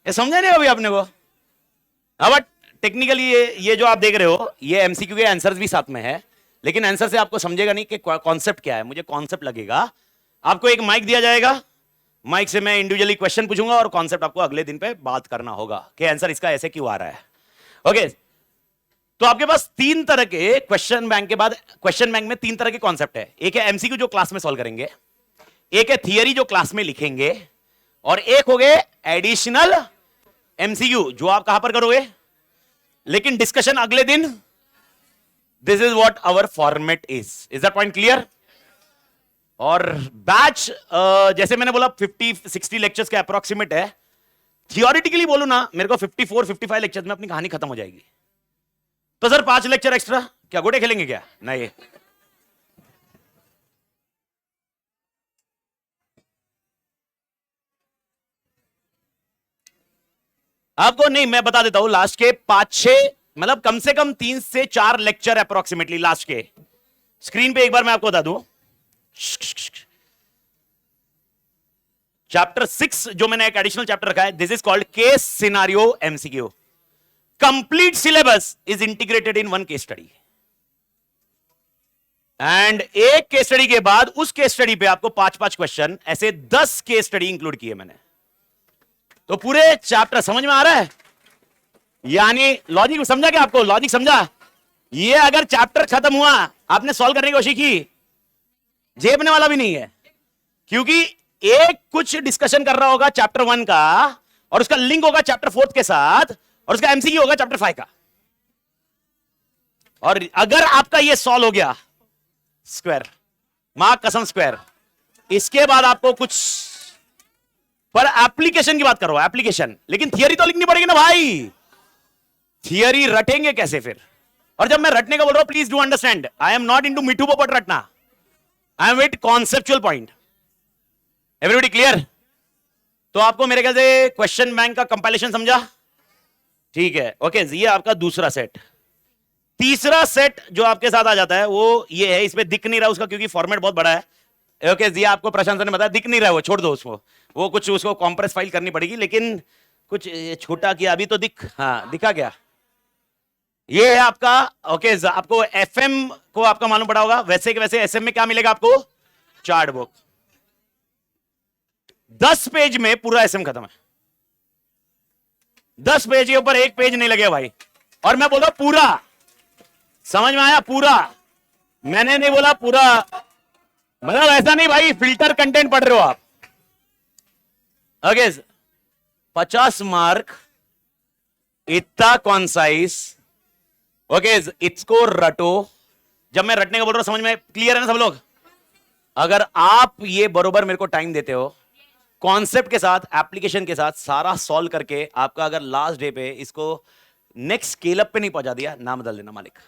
समझा नहीं अभी आपने को। हाँ बट टेक्निकली ये जो आप देख रहे हो, ये एमसीक्यू के आंसर्स भी साथ में है, लेकिन आंसर से आपको समझेगा नहीं कि कॉन्सेप्ट क्या है। मुझे कॉन्सेप्ट लगेगा। आपको एक माइक दिया जाएगा, माइक से मैं इंडिविजुअली क्वेश्चन पूछूंगा और कॉन्सेप्ट आपको अगले दिन पे बात करना होगा कि आंसर इसका ऐसे क्यों आ रहा है। ओके, तो आपके पास 3 तरह के क्वेश्चन बैंक के बाद, क्वेश्चन बैंक में 3 तरह के कॉन्सेप्ट है। एक है एमसीक्यू जो क्लास में सॉल्व करेंगे, एक है थियरी जो क्लास में लिखेंगे, और एक हो गए एडिशनल एमसीक्यू जो आप कहां पर करोगे, लेकिन डिस्कशन अगले दिन। This is what our format is that point clear? और बैच जैसे मैंने बोला 50-60 लेक्चर्स के अप्रोक्सीमेट है। थियोरिटिकली बोलू ना, मेरे को 54-55 लेक्चर्स में अपनी कहानी खत्म हो जाएगी। तो सर 5 लेक्चर एक्स्ट्रा क्या गोटे खेलेंगे क्या? नहीं, आपको नहीं, मैं बता देता हूं, लास्ट के 5-6 मतलब कम से कम 3 से 4 लेक्चर अप्रोक्सीमेटली लास्ट के। स्क्रीन पे एक बार मैं आपको बता दूं, चैप्टर 6 जो मैंने एक एडिशनल चैप्टर रखा है, this is called case scenario MCQ. Complete syllabus is integrated in 1 case study, and एक केस स्टडी के बाद उस केस स्टडी पे आपको 5-5 क्वेश्चन, ऐसे 10 केस स्टडी इंक्लूड किए मैंने। तो पूरे चैप्टर समझ में आ रहा है? यानी लॉजिक समझा क्या? आपको लॉजिक समझा? ये अगर चैप्टर खत्म हुआ, आपने सॉल्व करने की कोशिश की, जेबने वाला भी नहीं है, क्योंकि एक कुछ डिस्कशन कर रहा होगा चैप्टर 1 का, और उसका लिंक होगा चैप्टर 4 के साथ, और उसका एमसीक्यू होगा चैप्टर 5 का। और अगर आपका ये सॉल्व हो गया, स्क्वायर, मां कसम स्क्वायर, इसके बाद आपको कुछ पर एप्लीकेशन की बात करो, एप्लीकेशन, लेकिन थियरी तो लिखनी पड़ेगी ना भाई। थियरी रटेंगे कैसे फिर? और जब मैं रटने का बोल रहा हूं, please do understand, I am not into मिठू पोपट रटना, I am with conceptual point. Everybody clear? तो आपको मेरे ख्याल से क्वेश्चन बैंक का कंपाइलेशन समझा? ठीक है, ओके, ये आपका दूसरा सेट। तीसरा सेट जो आपके साथ आ जाता है वो ये है, इसमें दिख नहीं रहा उसका क्योंकि फॉर्मेट बहुत बड़ा है। ओके, ये आपको प्रशांत ने बताया, दिख नहीं रहा है वो, छोड़ दो उसको, वो कुछ उसको कॉम्प्रेस फाइल करनी पड़ेगी, लेकिन कुछ छोटा किया अभी तो दिखा क्या? ये है आपका ओके आपको एफएम को आपका मालूम पड़ा होगा, वैसे कि वैसे एसएम में क्या मिलेगा आपको, चार्ट बुक। 10 पेज में पूरा एसएम खत्म है, 10 पेज के ऊपर एक पेज नहीं लगे भाई। और मैं बोल रहा हूं पूरा, समझ में आया, पूरा, मैंने नहीं बोला पूरा, मतलब ऐसा नहीं भाई फिल्टर कंटेंट पढ़ रहे हो आप। ओके 50 मार्क, इतना कॉन्साइज, ओके इसको रटो। जब मैं रटने का बोल रहा हूं समझ में क्लियर है ना सब लोग? अगर आप ये बरोबर मेरे को टाइम देते हो, कॉन्सेप्ट के साथ एप्लीकेशन के साथ सारा सॉल्व करके, आपका अगर लास्ट डे पे इसको नेक्स्ट स्केल अप पे नहीं पहुंचा दिया, नाम बदल देना मालिक।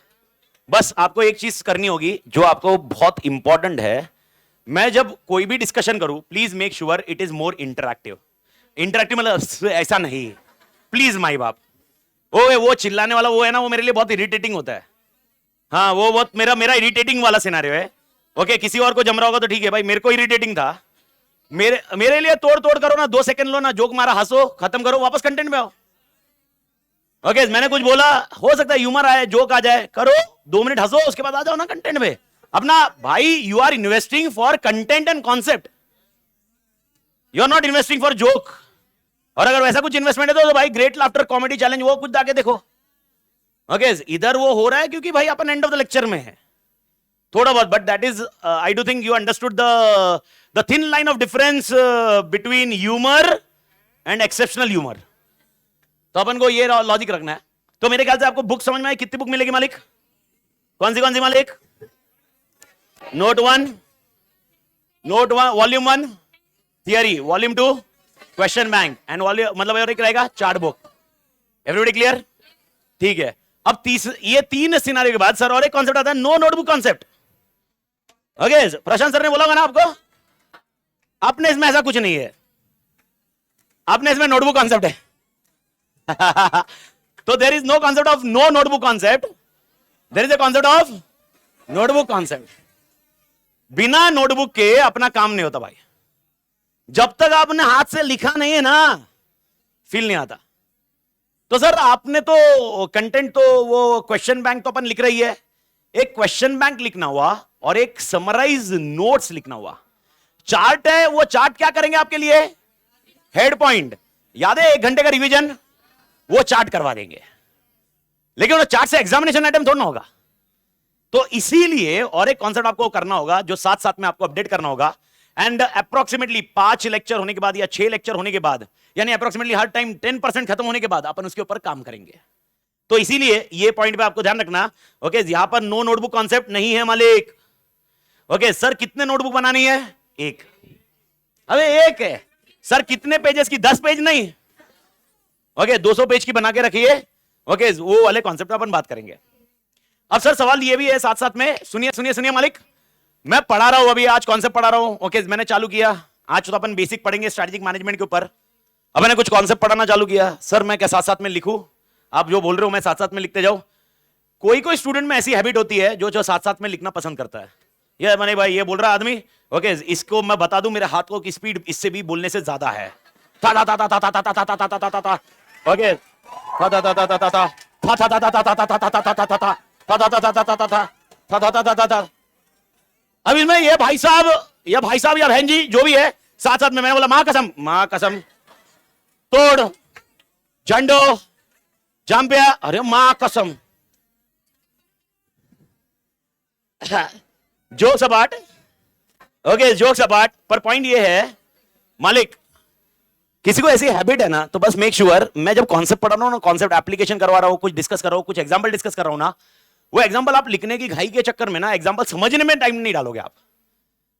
बस आपको एक चीज करनी होगी जो आपको बहुत इंपॉर्टेंट है, मैं जब कोई भी डिस्कशन करूं please make sure it is more interactive. Interactive मतलब ऐसा नहीं, प्लीज माई बाप, वो चिल्लाने वाला वो है ना, वो मेरे लिए बहुत इरिटेटिंग होता है। हाँ वो बहुत मेरा इरिटेटिंग वाला सिनेरियो है। ओके किसी और को जम रहा होगा तो ठीक है भाई, मेरे को इरिटेटिंग था। मेरे लिए तोड़ तोड़ करो ना, 2 सेकंड लो ना, जोक मारा, हंसो, खत्म करो, वापस कंटेंट में आओ। ओके मैंने कुछ बोला, हो सकता है ह्यूमर आए, जोक आ जाए, करो 2 मिनट हंसो, उसके बाद आ जाओ ना कंटेंट में अपना। भाई you are investing for content and concept, you are not investing for joke. और अगर वैसा कुछ इन्वेस्टमेंट है तो भाई ग्रेट लाफ्टर कॉमेडी चैलेंज वो कुछ जाके देखो। ओके इधर वो हो रहा है क्योंकि भाई अपन एंड ऑफ द लेक्चर में है थोड़ा बहुत, but that is I do think you understood the thin line of difference between humour and exceptional humour. तो अपन को ये लॉजिक रखना है। तो मेरे ख्याल से आपको बुक समझ में आई, कितनी बुक मिलेगी मालिक, कौन सी मालिक? Note 1 volume 1 theory, volume 2 question bank, and volume मतलब और एक रहेगा चार्ट बुक। Everybody clear? ठीक है। अब ये 3 सिनारियो के बाद सर और एक कॉन्सेप्ट आता है, नो नोटबुक कॉन्सेप्ट। ओके प्रशांत सर ने बोला ना आपको, अपने इसमें ऐसा कुछ नहीं है, अपने इसमें नोटबुक कॉन्सेप्ट है। तो there is no concept of no notebook concept, there is a concept of notebook concept. बिना नोटबुक के अपना काम नहीं होता भाई। जब तक आपने हाथ से लिखा नहीं है ना, फील नहीं आता। तो सर आपने तो कंटेंट तो वो क्वेश्चन बैंक तो अपन लिख रही है, एक क्वेश्चन बैंक लिखना हुआ और एक समराइज नोट्स लिखना हुआ। चार्ट है, वो चार्ट क्या करेंगे आपके लिए, हेड पॉइंट याद है, 1 घंटे का रिवीजन वो चार्ट करवा देंगे, लेकिन वो चार्ट से एग्जामिनेशन आइटम थोड़ा ना होगा। तो इसीलिए और एक कॉन्सेप्ट आपको करना होगा जो साथ साथ में आपको अपडेट करना होगा। एंड अप्रोक्सीमेटली 5 लेक्चर होने के बाद या 6 लेक्चर होने के बाद, यानी अप्रोक्सीमेटली हर टाइम 10% खत्म होने के बाद अपन उसके ऊपर काम करेंगे। तो इसीलिए ये पॉइंट पे आपको ध्यान रखना। ओके यहां पर नो नोटबुक कॉन्सेप्ट नहीं है मालिक। ओके सर कितने नोटबुक बनानी है, 1। अबे 1 है सर, कितने पेजेस की, 10 पेज नहीं, ओके 200 पेज की बना के रखिए। ओके वो वाले कॉन्सेप्ट अपन बात करेंगे। अब सर सवाल ये भी है साथ साथ में, सुनिए मालिक, मैं पढ़ा रहा हूं अभी, आज कॉन्सेप्ट पढ़ा रहा हूं। ओके मैंने चालू किया, आज तो अपन बेसिक पढ़ेंगे स्ट्रेटेजिक मैनेजमेंट के ऊपर। अब मैंने कुछ कॉन्सेप्ट पढ़ाना चालू किया, सर मैं क्या साथ साथ में लिखूं? आप जो बोल रहे हो मैं साथ साथ में लिखते जाऊं। कोई स्टूडेंट में ऐसी हैबिट होती है जो साथ साथ में लिखना पसंद करता है। ये मैंने भाई ये बोल रहा आदमी, ओके इसको मैं बता दूं, मेरे हाथों की स्पीड इससे भी बोलने से ज्यादा है। था था था था था था था था था था था था, ओके था था था था था था था था था था था था था था था था था था था। अब इसमें ये भाई साहब या बहन जी जो भी है, साथ साथ में मैंने बोला मां कसम तोड़ झंडो जंपिया, अरे मां कसम जोक सपाट। ओके जोक सपाट, पर पॉइंट ये है मालिक, किसी को ऐसी हैबिट है ना, तो बस मेक श्योर मैं जब कॉन्सेप्ट पढ़ा रहा हूं ना, कॉन्सेप्ट एप्लीकेशन करवा रहा हूं, कुछ डिस्कस कर रहा हूं, कुछ एग्जांपल डिस्कस कर रहा हूं ना, वो एग्जांपल आप लिखने की घाई के चक्कर में ना एग्जांपल समझने में टाइम नहीं डालोगे आप।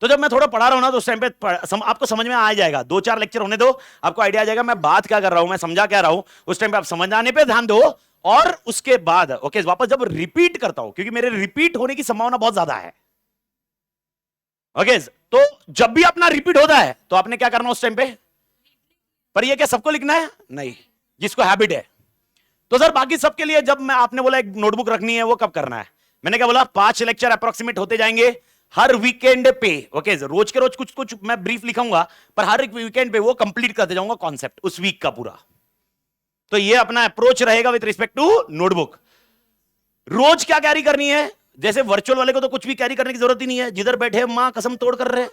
तो जब मैं थोड़ा पढ़ा रहा हूं ना, तो उस टाइम पे आपको समझ में आ जाएगा। 2-4 लेक्चर होने दो, आपको आइडिया आ जाएगा मैं बात क्या कर रहा हूं, मैं समझा क्या रहा हूं। उस टाइम पे आप समझ आने पे ध्यान दो, और उसके बाद ओके वापस जब रिपीट करता हूं, क्योंकि मेरे रिपीट होने की संभावना बहुत ज्यादा है। ओके तो जब भी अपना रिपीट होता है तो आपने क्या करना उस टाइम पे, पर ये क्या सबको लिखना है? नहीं, जिसको हैबिट है। तो सर बाकी सबके लिए जब मैं आपने बोला एक नोटबुक रखनी है, वो कब करना है? मैंने क्या बोला, 5 लेक्चर अप्रोक्सीमेट होते जाएंगे हर वीकेंड पे। ओके रोज के रोज कुछ कुछ मैं ब्रीफ लिखूंगा, पर हर एक वीकेंड पे वो कंप्लीट करते जाऊंगा कॉन्सेप्ट उस वीक का पूरा। तो ये अपना अप्रोच रहेगा विद रिस्पेक्ट टू नोटबुक। रोज क्या कैरी करनी है? जैसे वर्चुअल वाले को तो कुछ भी कैरी करने की जरूरत ही नहीं है, जिधर बैठे मां कसम तोड़ कर रहे।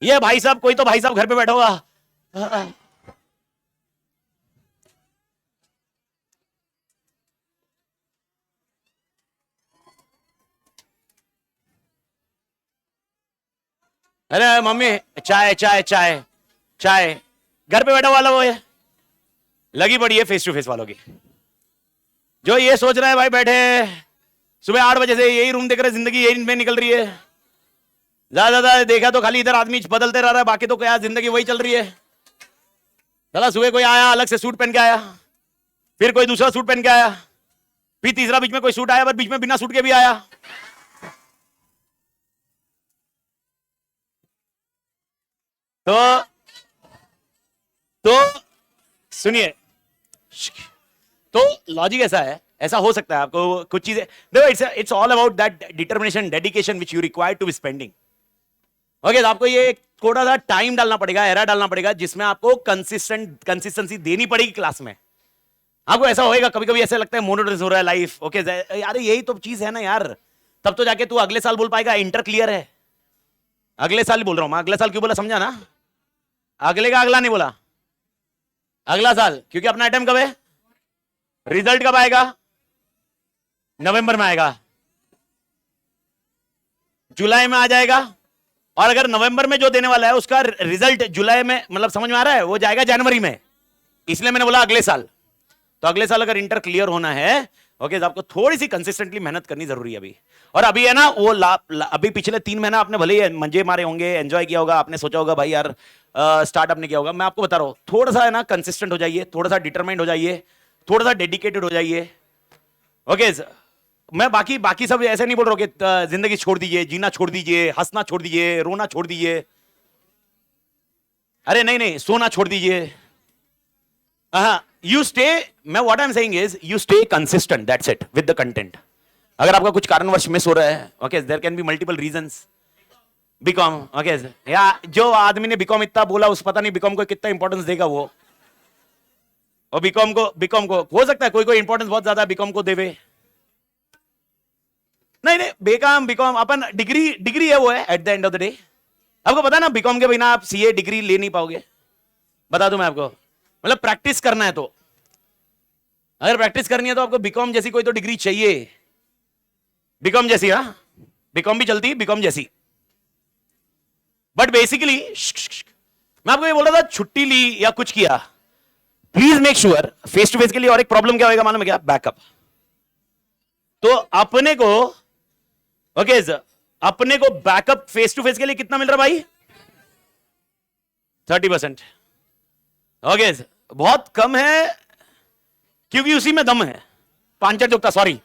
ये भाई साहब, कोई तो भाई साहब घर पे बैठा होगा। अरे मम्मी, चाय चाय चाय चाय। घर पे बैठा वाला वो है, लगी पड़ी है फेस टू फेस वालों की। जो ये सोच रहा है भाई बैठे सुबह 8 बजे से यही रूम देख रहे, जिंदगी यही में निकल रही है। ज्यादा ज्यादा देखा तो खाली इधर आदमी बदलते रह रहा है, बाकी तो क्या जिंदगी वही चल रही है। चला सुबह कोई आया अलग से सूट पहन के आया, फिर कोई दूसरा सूट पहन के आया, फिर तीसरा बीच में कोई सूट आया, पर बीच में बिना सूट के भी आया। तो तो सुनिए, तो लॉजिक ऐसा है, ऐसा हो सकता है आपको कुछ चीजें देखो, it's all about that determination, dedication which you require to be spending. Okay, तो आपको ये थोड़ा सा टाइम डालना पड़ेगा, एरा डालना पड़ेगा, जिसमें आपको कंसिस्टेंसी देनी पड़ेगी क्लास में। आपको ऐसा होएगा, कभी कभी ऐसा लगता है मोनोटोनस हो रहा है लाइफ। ओके यार, यही तो चीज है ना यार, तब तो जाके तू अगले साल बोल पाएगा इंटर क्लियर है। अगले साल ही बोल रहा हूं मैं, अगले साल क्यों बोला समझा ना? अगले का अगला नहीं बोला, अगला साल, क्योंकि अपना आइटम कब है? रिजल्ट कब आएगा? नवंबर में आएगा, जुलाई में आ जाएगा। और अगर नवंबर में जो देने वाला है उसका रिजल्ट जुलाई में, मतलब समझ में आ रहा है, वो जाएगा जनवरी में। इसलिए मैंने बोला अगले साल। तो अगले साल अगर इंटर क्लियर होना है, ओके, तो आपको थोड़ी सी कंसिस्टेंटली मेहनत करनी जरूरी है अभी। और अभी है ना वो अभी पिछले 3 महीना आपने भले ही मंजे मारे होंगे, एंजॉय किया होगा, आपने सोचा होगा भाई यार स्टार्टअप ने किया होगा। मैं आपको बता रहा हूं, थोड़ा सा है ना कंसिस्टेंट हो जाइए, थोड़ा सा डिटरमाइंड हो जाइए, थोड़ा सा डेडिकेटेड हो जाइए। ओके, मैं बाकी बाकी सब ऐसे नहीं बोल रहा हूं कि जिंदगी छोड़ दीजिए, जीना छोड़ दीजिए, हंसना छोड़ दीजिए, रोना छोड़ दीजिए। अरे नहीं नहीं, सोना छोड़ दीजिए। यू स्टे, मैं what I am saying is you stay consistent, that's it, with the content. अगर आपका कुछ कारणवश मिस हो रहा है, okay, there can be multiple reasons. BCom, okay, या जो आदमी ने बीकॉम इतना बोला, उस पता नहीं बीकॉम को कितना इंपॉर्टेंस देगा वो। और बीकॉम को हो सकता है कोई कोई इंपॉर्टेंस बहुत ज्यादा बीकॉम को देवे। नहीं नहीं, बीकॉम बीकॉम अपन डिग्री है, वो है at the end of the day. आपको पता है ना, बीकॉम के बिना आप सीए डिग्री ले नहीं पाओगे। बता दूं मैं आपको, मतलब प्रैक्टिस करना है तो, अगर प्रैक्टिस करनी है तो आपको बीकॉम जैसी कोई तो डिग्री चाहिए। बीकॉम जैसी, हाँ, बीकॉम भी चलती है, बीकॉम जैसी। बट बेसिकली मैं आपको ये बोल रहा था, छुट्टी ली या कुछ किया, please make sure face to face के लिए। और एक प्रॉब्लम क्या होगा मालूम है क्या? बैकअप। तो अपने को, ओके, अपने को बैकअप फेस टू फेस के लिए कितना मिल रहा भाई? 30%। ओके, बहुत कम है, क्योंकि उसी में दम है। पांचर जोकता, सॉरी,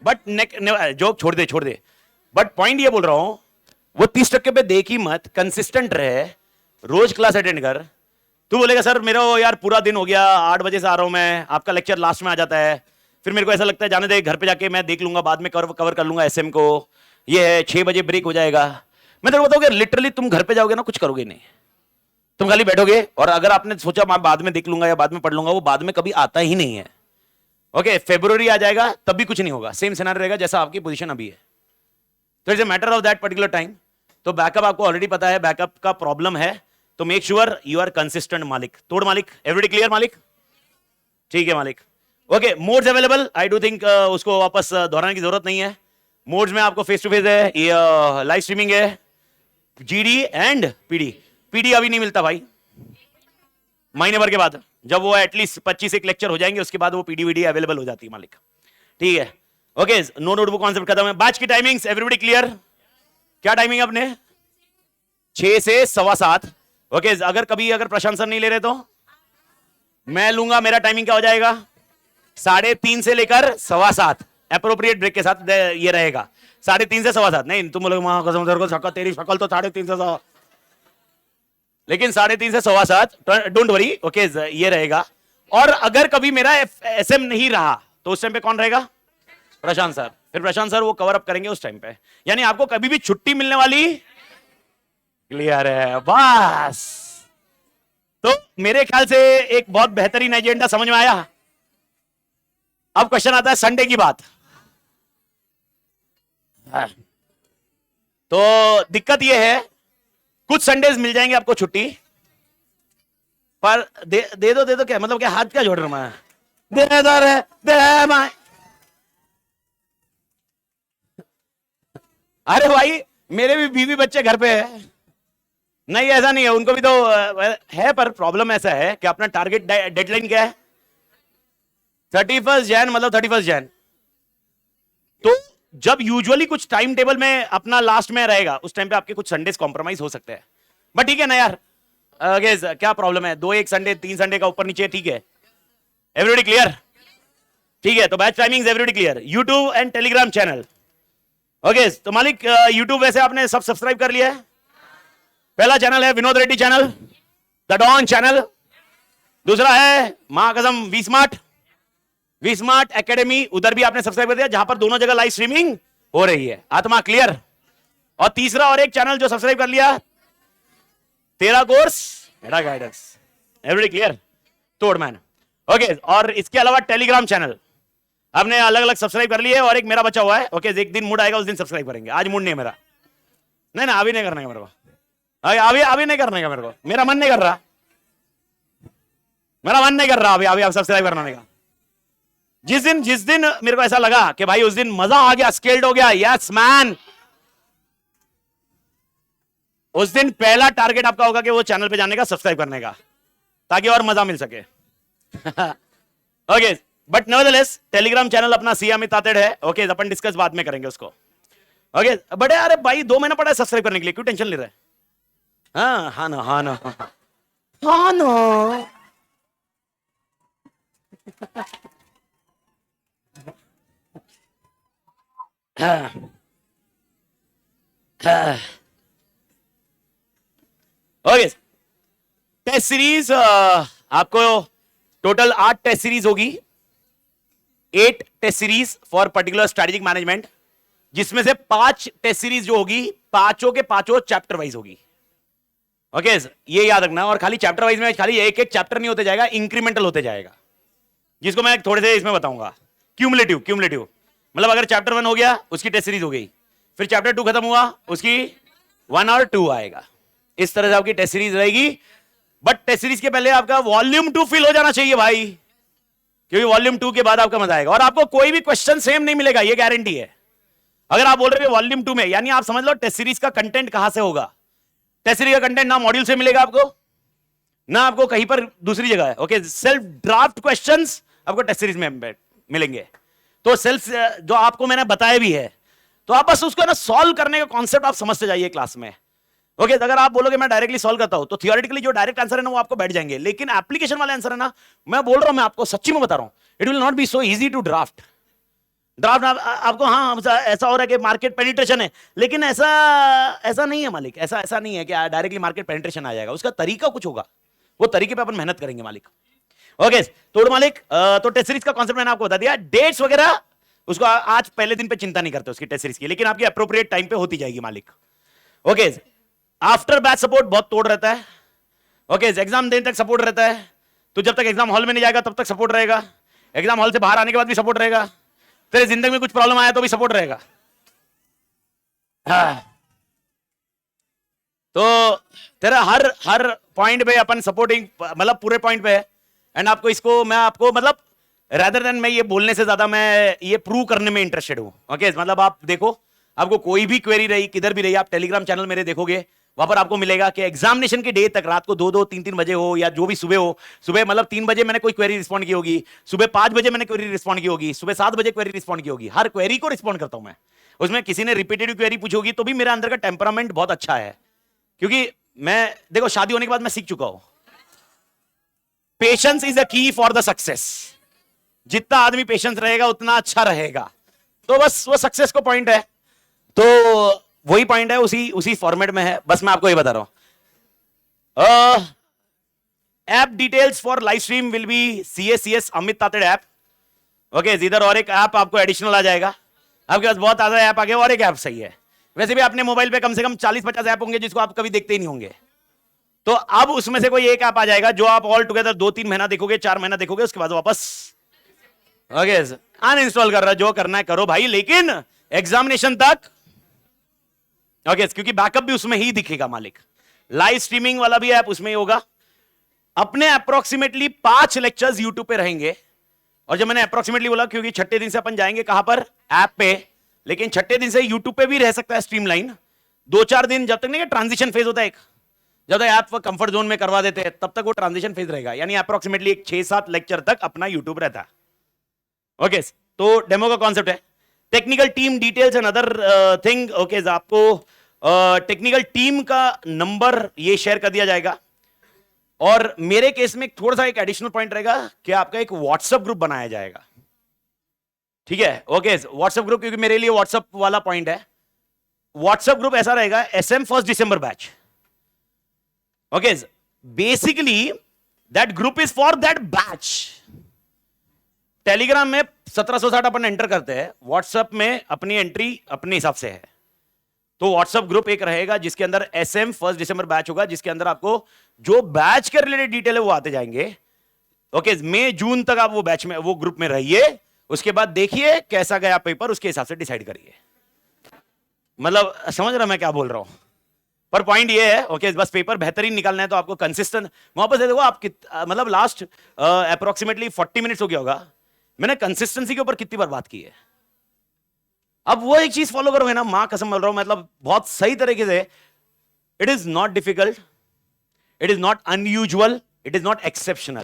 बट जोक छोड़ दे। बट पॉइंट ये बोल रहा हूं, वो 30% पे देख ही मत, कंसिस्टेंट रहे, रोज क्लास अटेंड कर। तू बोलेगा सर मेरा यार पूरा दिन हो गया, 8 बजे से आ रहा हूं मैं, आपका लेक्चर लास्ट में आ जाता है, फिर मेरे को ऐसा लगता है जाने दे, घर पे जाके मैं देख लूंगा, बाद में कवर कर लूंगा एसएम को, ये है 6 बजे ब्रेक हो जाएगा। मैं तेरे को बताऊंगा, लिटरली तुम घर पे जाओगे ना, कुछ करोगे नहीं, तुम खाली बैठोगे। और अगर आपने सोचा मैं बाद में देख लूंगा या बाद में पढ़ लूंगा, वो बाद में कभी आता ही नहीं है। ओके, फेब्रुवरी आ जाएगा तब भी कुछ नहीं होगा, सेम सिनेरियो रहेगा जैसा आपकी पोजीशन अभी है। तो it's a matter of that particular time. तो बैकअप आपको ऑलरेडी पता है, बैकअप का प्रॉब्लम है, तो make sure you are consistent. मालिक तोड़, मालिक एवरीडे क्लियर, मालिक ठीक है मालिक। Okay, modes available, I do think उसको वापस दोहराने की जरूरत नहीं है। मोड्स में आपको फेस टू फेस है, ये लाइव स्ट्रीमिंग है, जीडी एंड पीडी। पीडी अभी नहीं मिलता भाई, महीने भर के बाद, जब वो एटलीस्ट 25 एक लेक्चर हो जाएंगे, उसके बाद वो पीडी वीडी अवेलेबल हो जाती है मालिक। ठीक है, ओके, नो नोटबुक कॉन्सेप्ट खत्म है। बैच की टाइमिंग्स एवरीबडी क्लियर? क्या टाइमिंग है अपने? 6 से 7:15। ओके, अगर प्रशांत सर नहीं ले रहे तो मैं लूंगा। मेरा टाइमिंग क्या हो जाएगा? 3:30 से लेकर 7:15, अप्रोप्रिएट ब्रेक के साथ ये रहेगा। 3:30 से 7:15। नहीं तुम लोग वहां कसम को शक्ल, तेरी शक्ल तो 3:30 से 7, लेकिन 3:30 से 7:15, डोंट वरी। ओके, ये रहेगा। और अगर कभी मेरा एसएम नहीं रहा तो उस टाइम पे कौन रहेगा? प्रशांत सर। फिर प्रशांत सर वो कवर अप करेंगे उस टाइम पे। यानी आपको कभी भी छुट्टी मिलने वाली, क्लियर है बस। तो मेरे ख्याल से एक बहुत बेहतरीन एजेंडा समझ में आया। अब क्वेश्चन आता है संडे की बात। तो दिक्कत यह है, कुछ संडेज मिल जाएंगे आपको छुट्टी, पर दे दो क्या मतलब, क्या हाथ क्या जोड़ रहा है, दे दो रे, दे माय। अरे भाई मेरे भी बीवी बच्चे घर पे है। नहीं ऐसा नहीं है, उनको भी तो है, पर प्रॉब्लम ऐसा है कि अपना टारगेट डेडलाइन क्या है, 31 जैन, मतलब 31 जैन। तो जब यूजुअली कुछ टाइम टेबल में अपना लास्ट में रहेगा, उस टाइम पे आपके कुछ संडेज कॉम्प्रोमाइज हो सकते हैं, बट ठीक है ना यार। क्या प्रॉब्लम है, 2 एक संडे 3 संडे का ऊपर नीचे, ठीक है। Everybody clear? ठीक है, तो batch timings everybody clear. YouTube and Telegram channel, okay. तो मालिक यूट्यूब वैसे आपने सब सब्सक्राइब कर लिया है। पहला चैनल है Vinod Reddy channel, the Don channel. दूसरा है मां कसम वी स्मार्ट एकेडमी, उधर भी आपने सब्सक्राइब कर दिया, जहां पर दोनों जगह लाइव स्ट्रीमिंग हो रही है। आत्मा क्लियर? और तीसरा और एक चैनल जो सब्सक्राइब कर लिया, तेरा कोर्स मेरा गाइडेंस। Everybody clear? तोड़ मैन, ओके। और इसके अलावा टेलीग्राम चैनल आपने अलग अलग सब्सक्राइब कर लिए, और एक मेरा बचा हुआ है, ओके। एक दिन मूड आएगा उस दिन सब्सक्राइब करेंगे, आज मूड नहीं है मेरा। नहीं ना, अभी नहीं करने का मेरे को, अभी नहीं करने का मेरे को, मेरा मन नहीं कर रहा, अभी आप सब्सक्राइब करने का। जिस दिन मेरे को ऐसा लगा कि भाई उस दिन मजा आ गया, स्केल्ड हो गया, यस मैन, उस दिन पहला टारगेट आपका होगा कि वो चैनल पे जाने का, सब्सक्राइब करने का, ताकि और मजा मिल सके। Okay, but nevertheless Telegram channel अपना सी अमित तातेड़ है, ओके। अपन डिस्कस बाद में करेंगे उसको, ओके। बड़े अरे भाई 2 महीना पड़ा है सब्सक्राइब करने के लिए, क्यों टेंशन ले रहे हैं? हाँ ना। ओके, टेस्ट सीरीज आपको टोटल 8 टेस्ट सीरीज होगी, 8 test series for particular strategic management, जिसमें से 5 टेस्ट सीरीज जो होगी, पांचों के पांचों चैप्टर वाइज होगी, ओके। ये याद रखना। और खाली चैप्टर वाइज में खाली एक एक चैप्टर नहीं होते जाएगा, इंक्रीमेंटल होते जाएगा, जिसको मैं थोड़े से इसमें बताऊंगा। क्यूमुलेटिव मतलब अगर चैप्टर 1 हो गया, उसकी टेस्ट सीरीज हो गई, फिर चैप्टर 2 खत्म हुआ, उसकी 1 और 2 आएगा। इस तरह से आपकी टेस्ट सीरीज रहेगी। बट टेस्ट सीरीज के पहले आपका वॉल्यूम 2 फिल हो जाना चाहिए भाई, क्योंकि वॉल्यूम 2 के बाद आपका मजा आएगा। और आपको कोई भी क्वेश्चन सेम नहीं मिलेगा, ये गारंटी है। अगर आप बोल रहे हो वॉल्यूम 2 में, यानी आप समझ लो टेस्ट सीरीज का कंटेंट कहां से होगा। टेस्ट सीरीज का कंटेंट ना मॉड्यूल से मिलेगा आपको, ना आपको कहीं पर दूसरी जगह है, ओके। सेल्फ ड्राफ्ट क्वेश्चंस आपको टेस्ट सीरीज में मिलेंगे। तो सेल्फ जो आपको मैंने बताया भी है, तो आप बस उसको ना सॉल्व करने का कॉन्सेप्ट आप समझते जाइए क्लास में, ओके। अगर आप बोलोगे मैं डायरेक्टली सॉल्व करता हूं, तो थियोरेटिकली जो डायरेक्ट आंसर है ना वो आपको बैठ जाएंगे, लेकिन एप्लीकेशन वाले आंसर है ना, मैं बोल रहा हूं, मैं आपको सच्ची में बता रहा हूं, it will not be so easy to draft. आपको हाँ ऐसा हो रहा है कि मार्केट पेनिट्रेशन है, लेकिन ऐसा नहीं है मालिक, ऐसा नहीं है कि डायरेक्टली मार्केट पेनिट्रेशन आ जाएगा, उसका तरीका कुछ होगा, वो तरीके पे अपन मेहनत करेंगे मालिक, ओके। तो मालिक तो टेस्ट सीरीज का कॉन्सेप्ट मैंने आपको बता दिया, डेट्स वगैरह उसको आज पहले दिन पे चिंता नहीं करते उसकी टेस्ट सीरीज की, लेकिन आपकी अप्रोप्रिएट टाइम पे होती जाएगी मालिक, ओके। आफ्टर बैच सपोर्ट बहुत तोड़ रहता है, ओके। एग्जाम देने तक सपोर्ट रहता है, तो जब तक एग्जाम हॉल में नहीं जाएगा तब तक सपोर्ट रहेगा, एग्जाम हॉल से बाहर आने के बाद भी सपोर्ट रहेगा, तेरे जिंदगी में कुछ प्रॉब्लम आया तो भी सपोर्ट रहेगा। तो तेरा हर पॉइंट पे अपन सपोर्टिंग, मतलब पूरे पॉइंट पे है। एंड आपको इसको मैं आपको मतलब रादर देन मैं ये बोलने से ज्यादा मैं ये प्रूव करने में इंटरेस्टेड हूं, ओके। मतलब आप देखो, आपको कोई भी क्वेरी रही किधर भी रही, आप टेलीग्राम चैनल मेरे देखोगे, वहां पर आपको मिलेगा कि एग्जामिनेशन के डे तक रात को 2-2 3-3 बजे हो, या जो भी सुबह हो, सुबह मतलब 3 बजे मैंने कोई क्वेरी रिस्पॉन्ड की होगी, सुबह 5 बजे मैंने क्वेरी रिस्पॉन्ड की होगी, सुबह 7 बजे क्वेरी रिस्पॉन्ड की होगी, हर क्वेरी को रिस्पॉन्ड करता हूं मैं। उसमें किसी ने रिपीटेटिव क्वेरी पूछी होगी तो भी मेरा अंदर का टेम्परामेंट बहुत अच्छा है, क्योंकि मैं देखो शादी होने के बाद मैं सीख चुका हूं, पेशेंस इज अ की फॉर द सक्सेस। जितना आदमी पेशेंस रहेगा उतना अच्छा रहेगा। तो बस वो सक्सेस को पॉइंट है, तो वही पॉइंट है, उसी फॉर्मेट में है, बस मैं आपको ये बता रहा हूं। App details for live stream will be CACS Amit Tated app, okay. इधर और एक ऐप आपको एडिशनल आ जाएगा, आपके पास बहुत ज्यादा ऐप आ गया, और एक ऐप सही है। वैसे भी अपने मोबाइल पे कम से कम 40-50 ऐप होंगे जिसको आप कभी देखते ही नहीं होंगे, तो अब उसमें से कोई एक ऐप आ जाएगा जो आप ऑल टुगेदर 2-3 महीना देखोगे, 4 महीना देखोगे, उसके बाद वापस ओके, अनइंस्टॉल कर रहा, जो करना है करो भाई, लेकिन एग्जामिनेशन तक ओके, क्योंकि बैकअप भी उसमें ही दिखेगा मालिक। लाइव स्ट्रीमिंग वाला भी ऐप उसमें ही होगा। अपने अप्रोक्सीमेटली 5 लेक्चर्स यूट्यूब पे रहेंगे। और जब मैंने अप्रोक्सीमेटली बोला, क्योंकि छठे दिन से अपन जाएंगे कहां पर, ऐप पे, लेकिन छठे दिन से यूट्यूब पे भी रह सकता है स्ट्रीमलाइन। 2-4 दिन जब तक नहीं, ट्रांजिशन फेज होता है एक, जब तक ऐप कंफर्ट जोन में करवा देते हैं तब तक वो ट्रांजिशन फेज रहेगा, यानी अप्रोक्सीमेटली एक 6-7 लेक्चर तक अपना यूट्यूब रहता है। ओके, तो डेमो का कॉन्सेप्ट है technical team details and other thing. Okay, आपको टेक्निकल टीम का नंबर ये शेयर कर दिया जाएगा। और मेरे केस में थोड़ा सा एक एडिशनल पॉइंट रहेगा कि आपका एक व्हाट्सएप ग्रुप बनाया जाएगा, ठीक है। ओके, व्हाट्सएप ग्रुप, क्योंकि मेरे लिए व्हाट्सएप वाला पॉइंट है। व्हाट्सएप ग्रुप ऐसा रहेगा, SM 1 December batch. Okay, basically that group is for that batch. Telegram में 1760 अपन एंटर करते हैं, व्हाट्सएप में अपनी एंट्री अपने हिसाब से है। तो व्हाट्सएप ग्रुप एक रहेगा जिसके अंदर SM 1 दिसंबर बैच होगा, जिसके अंदर आपको जो बैच के रिलेटेड डिटेल है वो आते जाएंगे। ओके, मई जून तक आप वो बैच में, वो ग्रुप में रहिए। उसके बाद देखिए कैसा गया पेपर, उसके हिसाब से डिसाइड करिए। मतलब समझ रहा मैं क्या बोल रहा हूं, पर पॉइंट ये है ओके, बस पेपर बेहतरीन निकालना है तो आपको कंसिस्टेंट वापस दे देखो आप मतलब लास्ट अप्रोक्सीमेटली 40 मिनट्स हो गया होगा, मैंने कंसिस्टेंसी के ऊपर कितनी बार बात की है। अब वो एक चीज फॉलो करोगे ना, मां कसम बोल रहा हूं, मतलब बहुत सही तरीके से। It is not difficult, it is not unusual, it is not exceptional,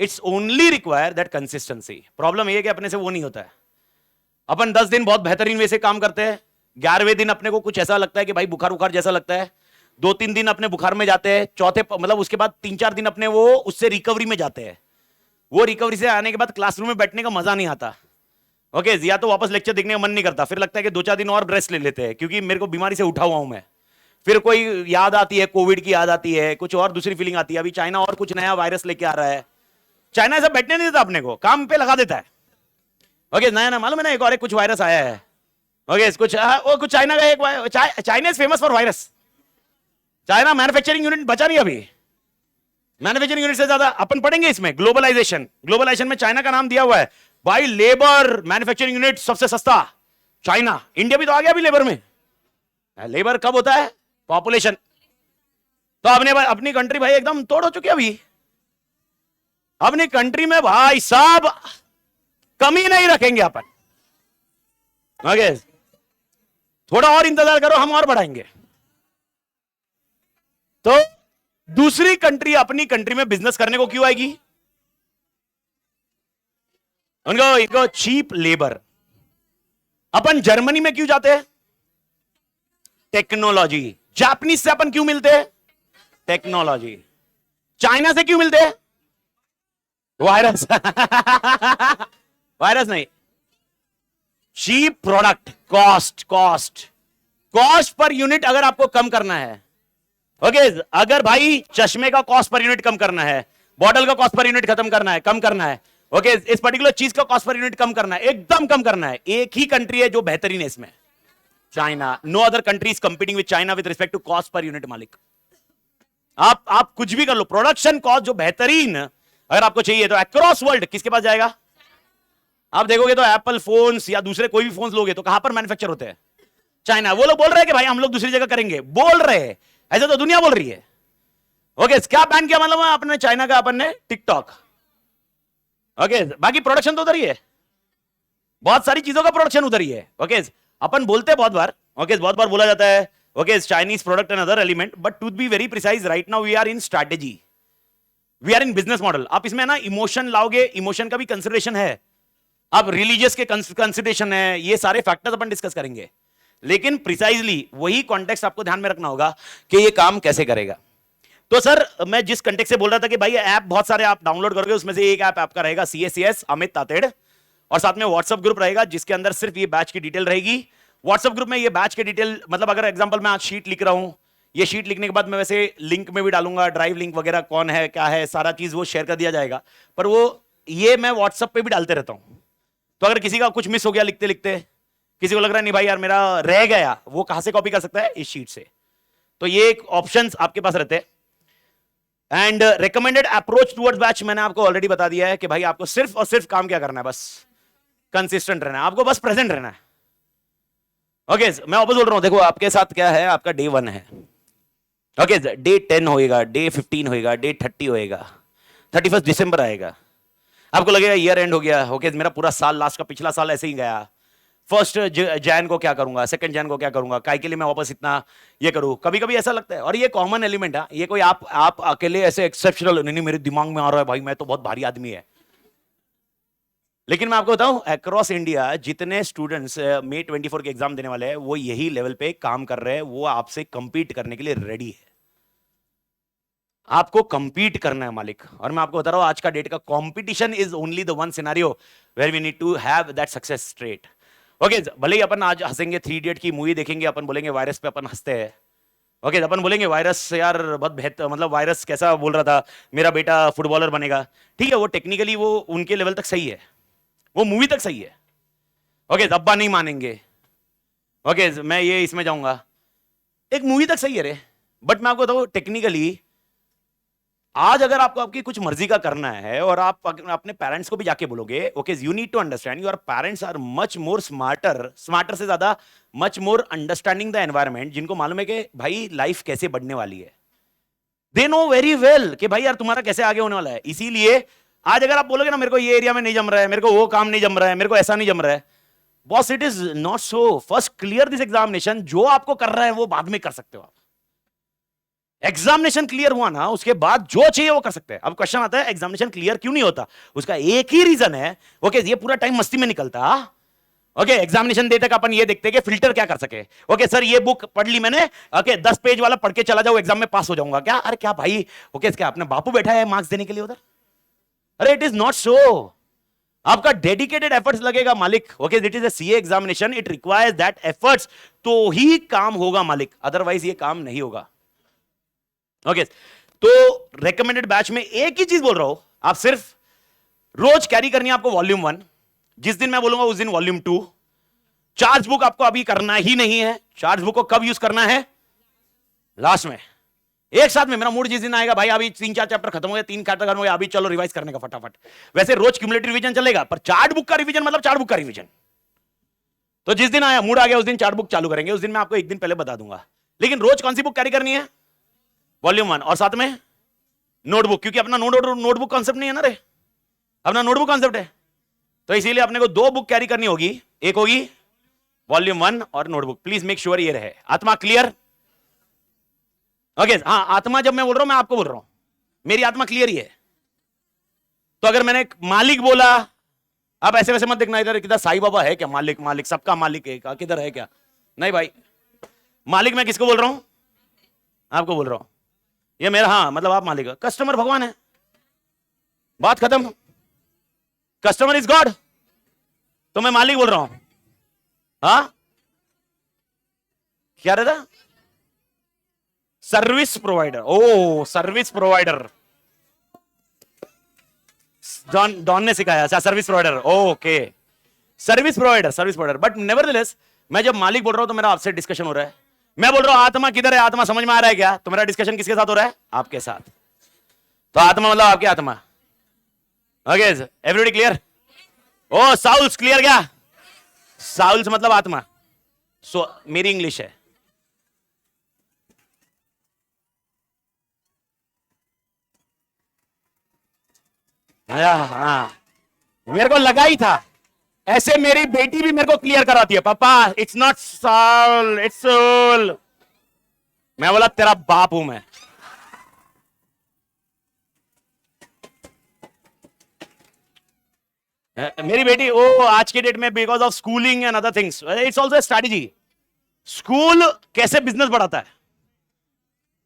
it's only require that consistency. Problem ये है कि अपने से वो नहीं होता है। अपन 10 दिन बहुत बेहतरीन वे से काम करते हैं, 11वें दिन अपने को कुछ ऐसा लगता है कि भाई बुखार बुखार जैसा लगता है, 2-3 दिन अपने बुखार में जाते हैं, चौथे मतलब उसके बाद 3-4 दिन अपने वो उससे रिकवरी में जाते हैं। वो रिकवरी से आने के बाद क्लासरूम में बैठने का मजा नहीं आता। ओके, या तो वापस लेक्चर देखने का मन नहीं करता, फिर लगता है कि 2-4 दिन और रेस्ट ले लेते हैं, क्योंकि मेरे को बीमारी से उठा हुआ हूं मैं। फिर कोई याद आती है, कोविड की याद आती है, कुछ और दूसरी फीलिंग आती है, अभी चाइना और कुछ नया वायरस लेके आ रहा है। चाइना ऐसा बैठने नहीं देता, अपने को काम पे लगा देता है। ओके, नया ना मालूम है ना, एक और कुछ वायरस आया है। ओके, कुछ वो कुछ चाइना का एक, China is famous for virus. China manufacturing unit बचा नहीं अभी, मैन्युफैक्चरिंग यूनिट से ज्यादा अपन पढ़ेंगे इसमें। ग्लोबलाइजेशन, ग्लोबलाइजेशन में चाइना का नाम दिया हुआ है भाई। लेबर मैन्युफैक्चरिंग यूनिट सबसे सस्ता चाइना। इंडिया भी तो आ गया अभी लेबर में। लेबर कब होता है, पॉपुलेशन। तो अपनी कंट्री भाई एकदम तोड़ हो चुकी है अभी। अपनी कंट्री में भाई साहब कमी नहीं रखेंगे अपन। ओके, थोड़ा और इंतजार करो, हम और बढ़ाएंगे। तो दूसरी कंट्री अपनी कंट्री में बिजनेस करने को क्यों आएगी? इनको चीप लेबर। अपन जर्मनी में क्यों जाते हैं? टेक्नोलॉजी। जापानीज से अपन क्यों मिलते हैं? टेक्नोलॉजी। चाइना से क्यों मिलते हैं? वायरस। वायरस नहीं, cheap product. Cost per unit अगर आपको कम करना है, ओके, अगर भाई चश्मे का कॉस्ट पर यूनिट कम करना है, बॉटल का कॉस्ट पर यूनिट खत्म करना है, कम करना है, ओके, इस पर्टिकुलर चीज का कॉस्ट पर यूनिट कम करना है, एकदम कम करना है, एक ही कंट्री है जो बेहतरीन है इसमें, China. No other country is competing with China with respect to cost per unit मालिक। आप कुछ भी कर लो, प्रोडक्शन कॉस्ट जो बेहतरीन अगर आपको चाहिए तो अक्रॉस वर्ल्ड किसके पास जाएगा? आप देखोगे तो एप्पल फोन्स या दूसरे कोई भी फोन्स लोगे तो कहां पर मैन्युफैक्चर होते हैं? चाइना। वो लोग बोल रहे हैं कि भाई हम लोग दूसरी जगह करेंगे, बोल रहे हैं, ऐसा तो दुनिया बोल रही है। ओके, क्या बैन किया मतलब आपने चाइना का, अपन ने टिकटॉक। ओके, बाकी प्रोडक्शन तो उधर ही है, बहुत सारी चीजों का प्रोडक्शन उधर ही है। ओके, अपन बोलते हैं बहुत बार, ओके, बहुत बार बोला जाता है okay, Chinese product and other element, but to be very precise right now we are in strategy, we are in business model. आप इसमें ना इमोशन लाओगे, इमोशन का भी कंसिडरेशन है, आप रिलीजियस के कंसिडरेशन है, ये सारे फैक्टर्स अपन डिस्कस करेंगे, लेकिन प्रिसाइजली वही कॉन्टेक्स्ट आपको ध्यान में रखना होगा कि ये काम कैसे करेगा। तो सर मैं जिस कॉन्टेक्स्ट से बोल रहा था कि भाई ऐप बहुत सारे आप डाउनलोड करोगे, उसमें से एक ऐप आपका रहेगा CSCS अमित तातेड़, और साथ में व्हाट्सएप ग्रुप रहेगा जिसके अंदर सिर्फ ये बैच की डिटेल रहेगी। व्हाट्सएप ग्रुप में ये बैच की डिटेल, मतलब अगर एग्जांपल मैं आज शीट लिख रहा हूं, ये शीट लिखने के बाद मैं वैसे लिंक में भी डालूंगा, ड्राइव लिंक वगैरह कौन है क्या है सारा चीज वो शेयर कर दिया जाएगा, पर वो ये मैं व्हाट्सएप पे भी डालते रहता हूं। तो अगर किसी का कुछ मिस हो गया लिखते लिखते, किसी को लग रहा है नहीं भाई यार मेरा रह गया, वो कहां से कॉपी कर सकता है? इस शीट से। तो ये एक ऑप्शंस आपके पास रहते हैं। And recommended approach towards batch मैंने आपको ऑलरेडी बता दिया है कि भाई आपको सिर्फ और सिर्फ काम क्या करना है, बस कंसिस्टेंट रहना है, आपको बस प्रेजेंट रहना है। ओके मैं वापस बोल रहा हूं, देखो आपके साथ क्या है, आपका डे 1 है, ओके डे 10 होएगा, डे 15 होएगा, डे 30 होएगा, 31 दिसंबर आएगा, आपको लगेगा ईयर एंड हो गया, ओके मेरा पूरा साल, लास्ट का पिछला साल ऐसे ही गया, फर्स्ट जैन को क्या करूंगा, सेकंड जैन को क्या करूंगा, काय के लिए मैं वापस इतना ये करूं, कभी कभी ऐसा लगता है। और ये कॉमन एलिमेंट है, ये कोई आप अकेले ऐसे एक्सेप्शनल नहीं, मेरे दिमाग में आ रहा है भाई मैं तो बहुत भारी आदमी है। लेकिन मैं आपको बताऊं अक्रॉस इंडिया जितने स्टूडेंट्स May 24 के एग्जाम देने वाले हैं वो यही लेवल पे काम कर रहे हैं, वो आपसे कंपीट करने के लिए रेडी है, आपको कंपीट करना है मालिक। और मैं आपको बता रहा हूं आज का डेट का competition is only the one scenario where we need to have that success straight. Okay भले ही अपन आज हंसेंगे, 3 इडियट की मूवी देखेंगे, अपन बोलेंगे वायरस पे अपन हंसते हैं, ओके अपन बोलेंगे वायरस यार बहुत बेहतर, मतलब वायरस कैसा बोल रहा था मेरा बेटा फुटबॉलर बनेगा, ठीक है वो टेक्निकली वो उनके लेवल तक सही है, वो मूवी तक सही है, ओके अब्बा नहीं मानेंगे, ओके मैं ये इसमें जाऊंगा, एक मूवी तक सही है रे, बट मैं आपको बताऊं टेक्निकली आज अगर आपको आपकी कुछ मर्जी का करना है और आप अपने पेरेंट्स को भी जाके बोलोगे, okay you need to understand your parents are much more smarter से ज्यादा much more understanding the environment, जिनको मालूम है कि भाई लाइफ कैसे बढ़ने वाली है, दे नो वेरी वेल कि भाई यार तुम्हारा कैसे आगे होने वाला है। इसीलिए आज अगर आप बोलोगे ना मेरे को ये एरिया में नहीं जम रहा है, मेरे को वो काम नहीं जम रहा है, मेरे को ऐसा नहीं जम रहा है, boss it is not so, first clear this examination, जो आपको कर रहा है वो बाद में कर सकते हो आप, एग्जामिनेशन क्लियर हुआ ना उसके बाद जो चाहिए वो कर सकते हैं। अब क्वेश्चन आता है एग्जामिनेशन क्लियर क्यों नहीं होता, उसका एक ही रीजन है, ओके ये पूरा टाइम मस्ती में निकलता, ओके एग्जामिनेशन दे तक अपन ये देखते हैं कि फिल्टर क्या कर सके, ओके सर ये बुक पढ़ ली मैंने, ओके 10 पेज वाला पढ़ के चला जाओ एग्जाम में पास हो जाऊंगा क्या, अरे क्या भाई ओके क्या अपने बापू बैठा है मार्क्स देने के लिए उधर, अरे इट इज नॉट सो, आपका डेडिकेटेड एफर्ट्स लगेगा मालिक, okay it is a CA examination, it requires that efforts, तो ही काम होगा मालिक, अदरवाइज ये काम नहीं होगा। ओके तो रेकमेंडेड बैच में एक ही चीज बोल रहा हूं, आप सिर्फ रोज कैरी करनी है आपको वॉल्यूम 1, जिस दिन मैं बोलूंगा उस दिन वॉल्यूम 2, चार्ज बुक आपको अभी करना ही नहीं है, चार्ज बुक को कब यूज करना है, लास्ट में, एक साथ में मेरा मूड जिस दिन आएगा भाई अभी 3-4 चैप्टर खत्म हो गए, 3 चैप्टर खत्म हो गए, अभी चलो रिवाइज करने का फटाफट, वैसे रोज क्यूमुलेटिव रिवीजन चलेगा, पर चार्ट बुक का रिवीजन मतलब चार्ट बुक का रिवीजन, तो जिस दिन आया मूड आ गया उस दिन चार्ट बुक चालू करेंगे, उस दिन मैं आपको एक दिन पहले बता दूंगा। लेकिन रोज कौन सी बुक कैरी करनी है, वॉल्यूम 1 और साथ में नोटबुक, क्योंकि अपना नोटबुक कॉन्सेप्ट नहीं है ना रे, अपना नोटबुक कॉन्सेप्ट है, तो इसीलिए अपने को 2 बुक कैरी करनी होगी, एक होगी वॉल्यूम 1 और नोटबुक, प्लीज मेक श्योर ये रहे। आत्मा क्लियर, ओके हाँ आत्मा जब मैं बोल रहा हूं मैं आपको बोल रहा हूं, मेरी आत्मा क्लियर ही है, तो अगर मैंने मालिक बोला, आप ऐसे वैसे मत देखना इधर किधर साईं बाबा है क्या, मालिक मालिक सबका मालिक है किधर है क्या, नहीं भाई मालिक मैं किसको बोल रहा हूं, आपको बोल रहा हूं, ये मेरा, हाँ मतलब आप मालिक, कस्टमर भगवान है, बात खत्म, कस्टमर इज गॉड, तो मैं मालिक बोल रहा हूं, हाँ क्या रहता, सर्विस प्रोवाइडर, ओ सर्विस प्रोवाइडर, डॉन ने सिखाया, अच्छा service provider, okay service provider, but nevertheless मैं जब मालिक बोल रहा हूं तो मेरा आपसे डिस्कशन हो रहा है, मैं बोल रहा हूं आत्मा किधर है, आत्मा समझ में आ रहा है क्या, तो मेरा डिस्कशन किसके साथ हो रहा है, आपके साथ, तो आत्मा मतलब आपकी आत्मा, ओके एवरीबॉडी क्लियर, ओ साउल्स क्लियर क्या, साउल्स मतलब आत्मा, सो मेरी इंग्लिश है, हाँ मेरे को लगा ही था, ऐसे मेरी बेटी भी मेरे को क्लियर कराती है, पापा it's not Saul it's soul, मैं बोला तेरा बाप हूं मैं, मेरी बेटी ओ आज के डेट में because of schooling and other things it's also strategy, school कैसे बिजनेस बढ़ाता है,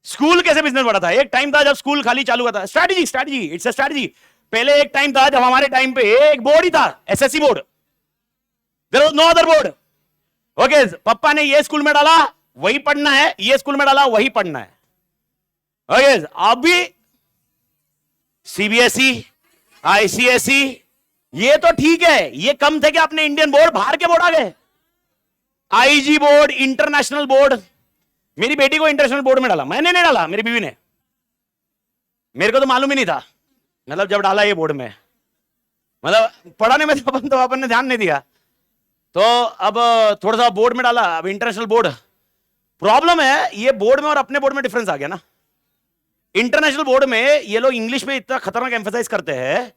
स्कूल कैसे बिजनेस बढ़ाता है, एक टाइम था जब स्कूल खाली चालू हुआ था, स्ट्रैटेजी इट्स अ स्ट्रैटेजी, पहले एक टाइम था जब हमारे टाइम पे एक बोर्ड ही था, SSC board, there was no other board, okay पापा ने ये स्कूल में डाला वही पढ़ना है, ये स्कूल में डाला वही पढ़ना है, ओके अभी सीबीएसई आईसीएसई ये तो ठीक है, ये कम थे कि अपने इंडियन बोर्ड बाहर के बोर्ड आ गए, आईजी बोर्ड, इंटरनेशनल बोर्ड, मेरी बेटी को इंटरनेशनल बोर्ड में डाला, मैंने नहीं डाला, मेरी बीवी ने, मेरे को तो मालूम ही नहीं था, मतलब जब डाला ये बोर्ड में, मतलब पढ़ाने में तो अपन ने ध्यान नहीं दिया, तो अब थोड़ा सा बोर्ड में डाला, अब इंटरनेशनल बोर्ड। प्रॉब्लम है ये बोर्ड में और अपने बोर्ड में डिफरेंस आ गया ना। इंटरनेशनल बोर्ड में ये लोग इंग्लिश में इतना खतरनाक एम्फेसाइज करते हैं,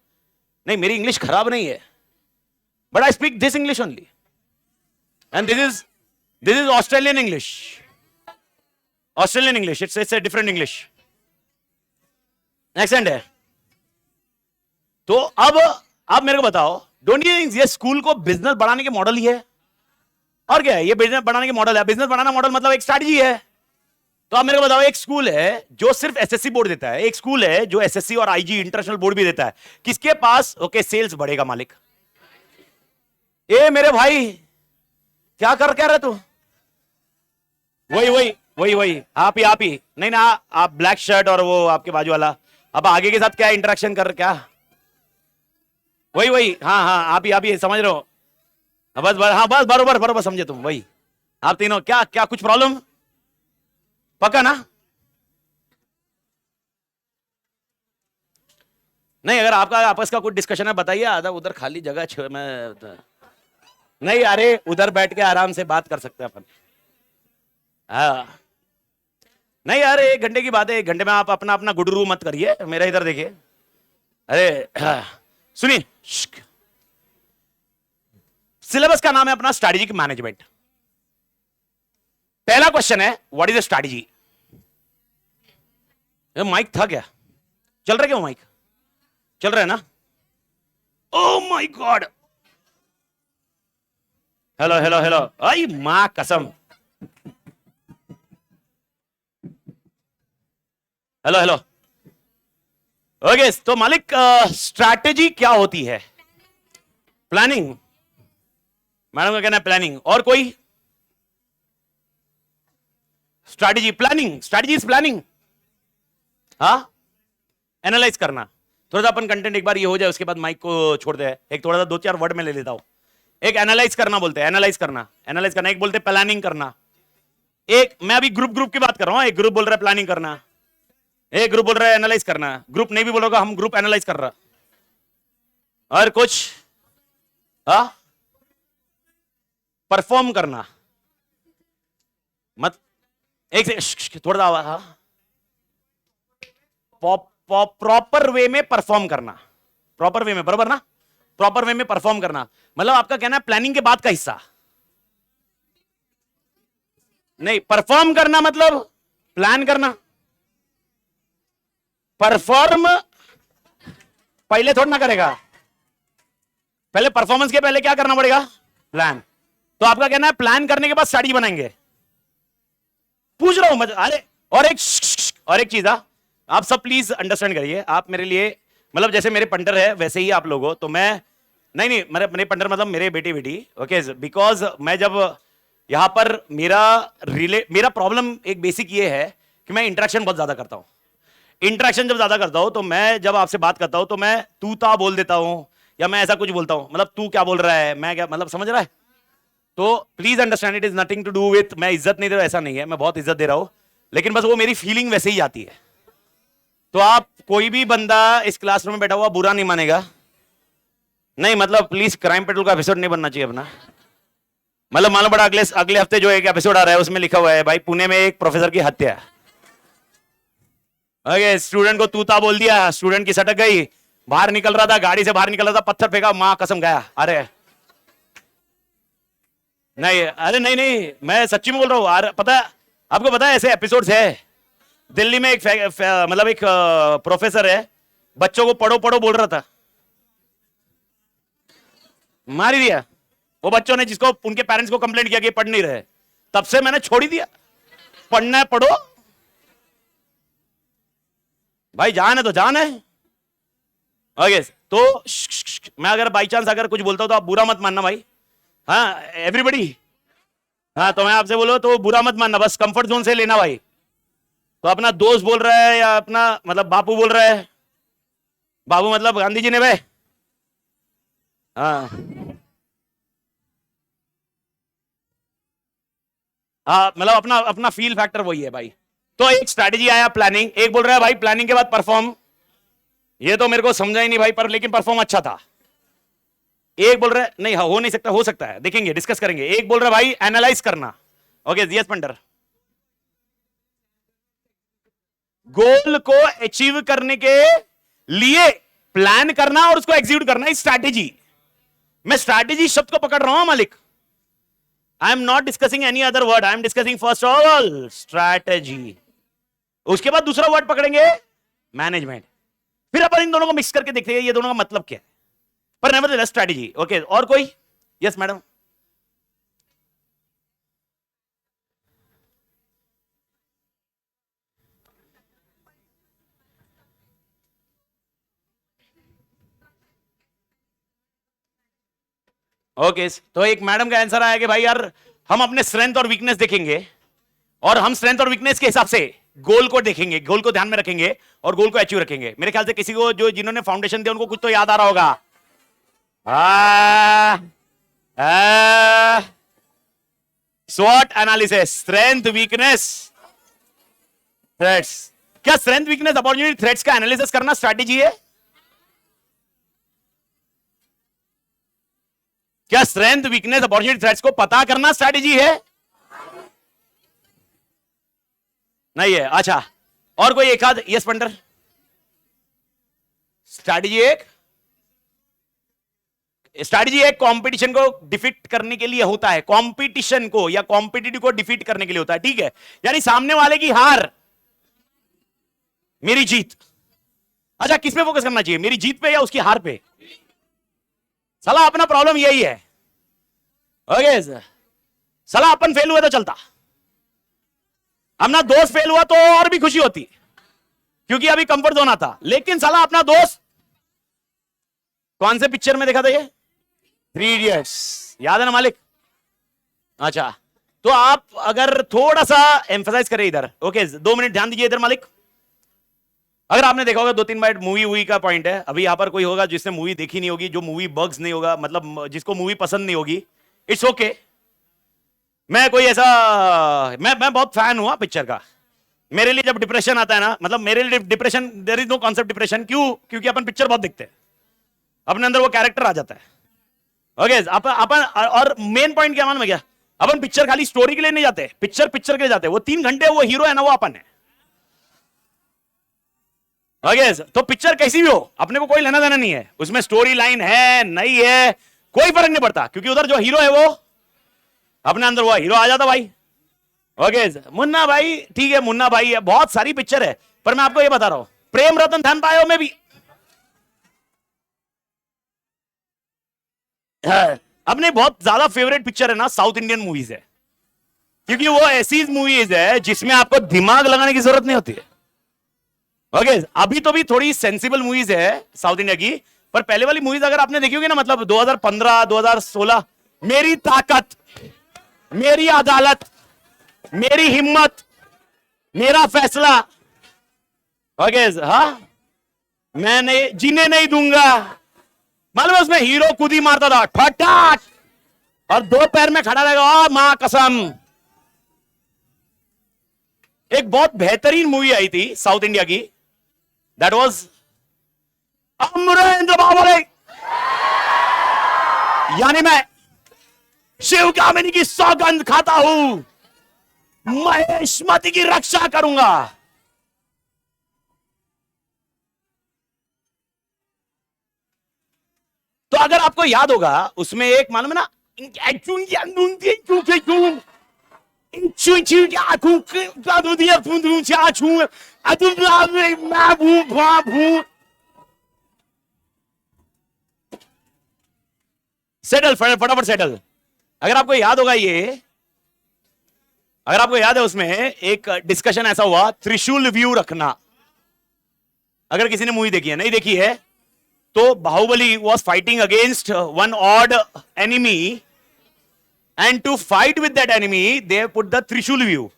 नहीं मेरी इंग्लिश खराब नहीं है, but I speak this English only, and this is Australian English, Australian English, it's a different English, accent है। तो अब मेरे को बताओ, डोंट यू थिंक ये स्कूल को बिजनेस बढ़ाने के मॉडल ही है? और क्या है, ये बिजनेस बढ़ाने के मॉडल है। बिजनेस बढ़ाना मॉडल मतलब एक स्ट्रैटेजी है। तो आप मेरे को बताओ, एक स्कूल है जो सिर्फ एसएससी बोर्ड देता है, एक स्कूल है जो एसएससी और आईजी इंटरनेशनल बोर्ड भी देता है, किसके पास ओके सेल्स बढ़ेगा मालिक? ए मेरे भाई क्या रहे तू? वही आप ही नहीं ना, आप ब्लैक शर्ट और वो आपके बाजू वाला, अब आगे के साथ क्या इंटरेक्शन कर, क्या वही हाँ आप ही समझ रहे हो? बस बरोबर समझे तुम, वही आप तीनों। क्या कुछ प्रॉब्लम? पक्का ना? नहीं, अगर आपका आपस का कुछ डिस्कशन है बताइए, आधा उधर खाली जगह मैं नहीं, अरे उधर बैठ के आराम से बात कर सकते हैं अपन। हाँ नहीं यार, 1 घंटे की बात है, 1 घंटे में आप अपना अपना गुडरू मत करिए, मेरा इधर देखिए। अरे सुनिए, सिलेबस का नाम है अपना स्ट्रैटेजिक मैनेजमेंट। पहला क्वेश्चन है what is a strategy? Mic था क्या? चल रहा क्या माइक? चल रहा है ना? ओ माय गॉड, हेलो आई मां कसम, हेलो ओके। तो मालिक, स्ट्रैटेजी क्या होती है? प्लानिंग, मैडम का कहना है प्लानिंग। और कोई? Strategy planning, strategy is planning, हाँ एनालाइज करना। थोड़ा सा अपन कंटेंट एक बार ये हो जाए, उसके बाद माइक को छोड़ दे, एक थोड़ा सा 2-4 वर्ड में ले लेता हूं। एक एनालाइज करना बोलते हैं, एनालाइज करना, एक बोलते हैं प्लानिंग करना। एक मैं अभी ग्रुप की बात कर रहा हूं, एक ग्रुप बोल रहा है प्लानिंग करना, एक ग्रुप बोल रहा है एनालाइज करना, ग्रुप नहीं भी बोलोगा, हम ग्रुप एनालाइज कर रहा। और कुछ? हाँ, परफॉर्म करना, मत एक से थोड़ा सा, प्रॉपर वे में परफॉर्म करना, प्रॉपर वे में, बराबर ना? प्रॉपर वे में परफॉर्म करना मतलब आपका कहना है प्लानिंग के बाद का हिस्सा नहीं, परफॉर्म करना मतलब प्लान करना। परफॉर्म पहले थोड़ा ना करेगा, पहले परफॉर्मेंस के पहले क्या करना पड़ेगा? प्लान। तो आपका कहना है प्लान करने के बाद स्ट्रैटेजी बनाएंगे? पूछ रहा हूं मैं। अरे और एक चीज, आप सब प्लीज अंडरस्टैंड करिए, आप मेरे लिए मतलब जैसे मेरे पंटर है वैसे ही आप लोग हो, तो मैं नहीं मेरे पंटर मतलब मेरे बेटी ओके। बिकॉज मैं जब यहां पर मेरा प्रॉब्लम एक बेसिक ये है कि मैं इंटरेक्शन बहुत ज्यादा करता हूं। इंटरेक्शन जब ज्यादा करता हूं तो मैं जब आपसे बात करता हूं तो मैं तू ता बोल देता हूं, या मैं ऐसा कुछ बोलता हूं, मतलब तू क्या बोल रहा है, मैं क्या, मतलब समझ रहा है? तो please understand, it is nothing to do with मैं इज्जत नहीं दे रहा, ऐसा नहीं है, मैं बहुत इज्जत दे रहा हूं, लेकिन बस वो मेरी फीलिंग वैसे ही आती है। तो आप कोई भी बंदा इस क्लासरूम में बैठा हुआ बुरा नहीं मानेगा, नहीं मतलब प्लीज क्राइम पेट्रोल का एपिसोड नहीं बनना चाहिए अपना। मतलब मालूम पड़ा अगले हफ्ते जो एक एपिसोड आ रहा है उसमें लिखा हुआ है भाई पुणे में एक प्रोफेसर की हत्या। ओके, स्टूडेंट को तूता बोल दिया, स्टूडेंट की सटक गई, बाहर निकल रहा था, गाड़ी से बाहर निकल रहा था, पत्थर फेंका, मां कसम गया। अरे नहीं, अरे नहीं मैं सच्ची में बोल रहा हूं। पता आपको पता है ऐसे एपिसोड्स है दिल्ली में। मतलब एक प्रोफेसर है, बच्चों को पढ़ो पढ़ो बोल रहा था, मार ही दिया। वो बच्चों ने जिसको उनके पेरेंट्स को कंप्लेंट किया कि पढ़ नहीं रहे, तब से मैंने छोड़ ही दिया। पढ़ना है पढ़ो भाई, जान है तो जान है। ओके तो मैं अगर बाई चांस अगर कुछ बोलता हूं तो आप बुरा मत मानना भाई, हाँ एवरीबडी। हाँ तो मैं आपसे बोलो तो बुरा मत मानना, बस कंफर्ट जोन से लेना भाई। तो अपना दोस्त बोल रहा है या अपना मतलब बापू बोल रहा है, बाबू मतलब गांधी जी ने भाई, हाँ हाँ मतलब अपना अपना फील फैक्टर वही है भाई। तो एक स्ट्रैटेजी आया प्लानिंग, एक बोल रहा है भाई प्लानिंग के बाद परफॉर्म, ये तो मेरे को समझा ही नहीं भाई, पर लेकिन परफॉर्म अच्छा था। एक बोल रहा है नहीं, हो नहीं सकता, हो सकता है, देखेंगे, डिस्कस करेंगे। एक बोल रहा है भाई एनालाइज करना। ओके यस पंडर, गोल को अचीव करने के लिए प्लान करना और उसको एग्जीक्यूट करना इज स्ट्रैटेजी। मैं स्ट्रैटेजी शब्द को पकड़ रहा हूं मालिक। आई am not discussing any other word, I am discussing first of all strategy. उसके बाद दूसरा वर्ड पकड़ेंगे मैनेजमेंट। फिर अपन इन दोनों को मिक्स करके देखते हैं ये दोनों का मतलब क्या है, पर नेवरदलेस स्ट्रैटेजी। ओके और कोई? Yes madam. ओके तो एक मैडम का आंसर आया कि भाई यार हम अपने स्ट्रेंथ और वीकनेस देखेंगे, और हम स्ट्रेंथ और वीकनेस के हिसाब से गोल को देखेंगे, गोल को ध्यान में रखेंगे और गोल को अचीव रखेंगे। मेरे ख्याल से किसी को जो जिन्होंने फाउंडेशन दिया उनको कुछ तो याद आ रहा होगा। स्वॉट एनालिसिस, स्ट्रेंथ वीकनेस थ्रेट्स। क्या स्ट्रेंथ वीकनेस अपॉर्चुनिटी थ्रेट्स का एनालिसिस करना स्ट्रैटेजी है? क्या स्ट्रेंथ वीकनेस अपॉर्चुनिटी थ्रेट्स को पता करना स्ट्रैटेजी है? नहीं है। अच्छा और कोई एक आध? यस पंडर। स्ट्रैटेजी एक कंपटीशन को डिफीट करने के लिए होता है, कंपटीशन को या कॉम्पिटिटिव को डिफीट करने के लिए होता है, ठीक है? यानी सामने वाले की हार मेरी जीत। अच्छा किस पे फोकस करना चाहिए, मेरी जीत पे या उसकी हार पे? साला अपना प्रॉब्लम यही है। ओके साला अपन फेल हुए तो चलता, अपना दोस्त फेल हुआ तो और भी खुशी होती क्योंकि अभी कंफर्ट जोन आता, लेकिन साला अपना दोस्त कौन से पिक्चर में देखा था ये? 3 इडियट्स, याद है ना मालिक? अच्छा तो आप अगर थोड़ा सा एम्फसाइज करें इधर। ओके 2 मिनट ध्यान दीजिए इधर मालिक। अगर आपने देखा होगा 2-3 बार मूवी का पॉइंट है, अभी यहां पर कोई होगा जिसने मूवी देखी नहीं होगी, जो मूवी बग्स नहीं होगा, मतलब जिसको मूवी पसंद नहीं होगी, इट्स ओके। मैं कोई ऐसा मैं बहुत फैन हुआ पिक्चर का। मेरे लिए जब डिप्रेशन आता है ना, मतलब मेरे लिए depression, there is no concept depression. क्यों? क्योंकि अपन पिक्चर बहुत देखते हैं, अपने अंदर वो कैरेक्टर आ जाता है। ओके अपन और मेन पॉइंट क्या मालूम है क्या? अपन पिक्चर खाली स्टोरी के लिए नहीं जाते, पिक्चर के लिए जाते हैं। वो 3 घंटे वो हीरो है ना, वो अपन है। ओके तो पिक्चर कैसी भी हो अपने को कोई लेना देना नहीं है, उसमें स्टोरी लाइन है नहीं है कोई फर्क नहीं पड़ता, क्योंकि उधर जो हीरो है वो अपने अंदर वो हीरो आ जाता भाई। ओके मुन्ना भाई, ठीक है मुन्ना भाई है, बहुत सारी पिक्चर है, पर मैं आपको ये बता रहा हूं प्रेम रतन धन पायो में भी अपने बहुत ज्यादा फेवरेट पिक्चर है ना साउथ इंडियन मूवीज है, क्योंकि वो ऐसी मूवीज है जिसमें आपको दिमाग लगाने की जरूरत नहीं होती है। ओके अभी तो भी थोड़ी सेंसिबल मूवीज है साउथ इंडिया की, पर पहले वाली मूवीज अगर आपने देखी होगी ना, मतलब 2015 2016, मेरी ताकत, मेरी अदालत, मेरी हिम्मत, मेरा फैसला। ओके हाँ, मैं नहीं जीने नहीं दूंगा, मालूम है उसमें हीरो कूदी मारता था ठटाट और 2 पैर में खड़ा रहेगा, मां कसम। एक बहुत बेहतरीन मूवी आई थी साउथ इंडिया की, दैट वाज अमरेंद्र बाबरे। यानी मैं शिव कामिनी की सौगंध खाता हूं, महेशमती की रक्षा करूंगा। तो अगर आपको याद होगा उसमें एक मालूम है ना, सेटल फटाफट सेटल। अगर आपको याद होगा ये, अगर आपको याद है उसमें एक डिस्कशन ऐसा हुआ, त्रिशूल व्यू रखना। अगर किसी ने मूवी देखी है, नहीं देखी है तो Baahubali was fighting against one odd enemy, and to fight with that enemy they put the trishul view.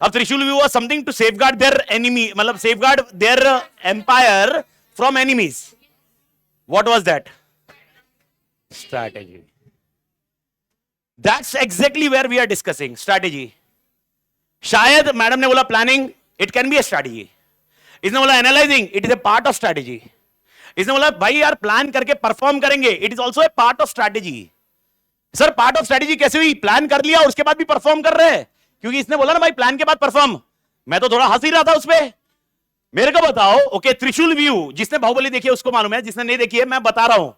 अब trishul view was something to safeguard their enemy, मतलब safeguard their empire from enemies. What was that? Strategy. That's exactly where we are discussing strategy. शायद madam ने बोला planning, it can be a strategy. इसने बोला analysing, it is a part of strategy. इसने बोला भाई यार प्लान करके परफॉर्म करेंगे, it is also a part of strategy. Sir part of strategy कैसे हुई? प्लान कर लिया उसके बाद भी परफॉर्म कर रहे हैं, क्योंकि इसने बोला ना भाई प्लान के बाद परफॉर्म। मैं तो थोड़ा हंस ही रहा था उस पर। मेरे को बताओ, ओके त्रिशूल व्यू, जिसने बाहुबली देखी है उसको मालूम है, जिसने नहीं देखी है मैं बता रहा हूं।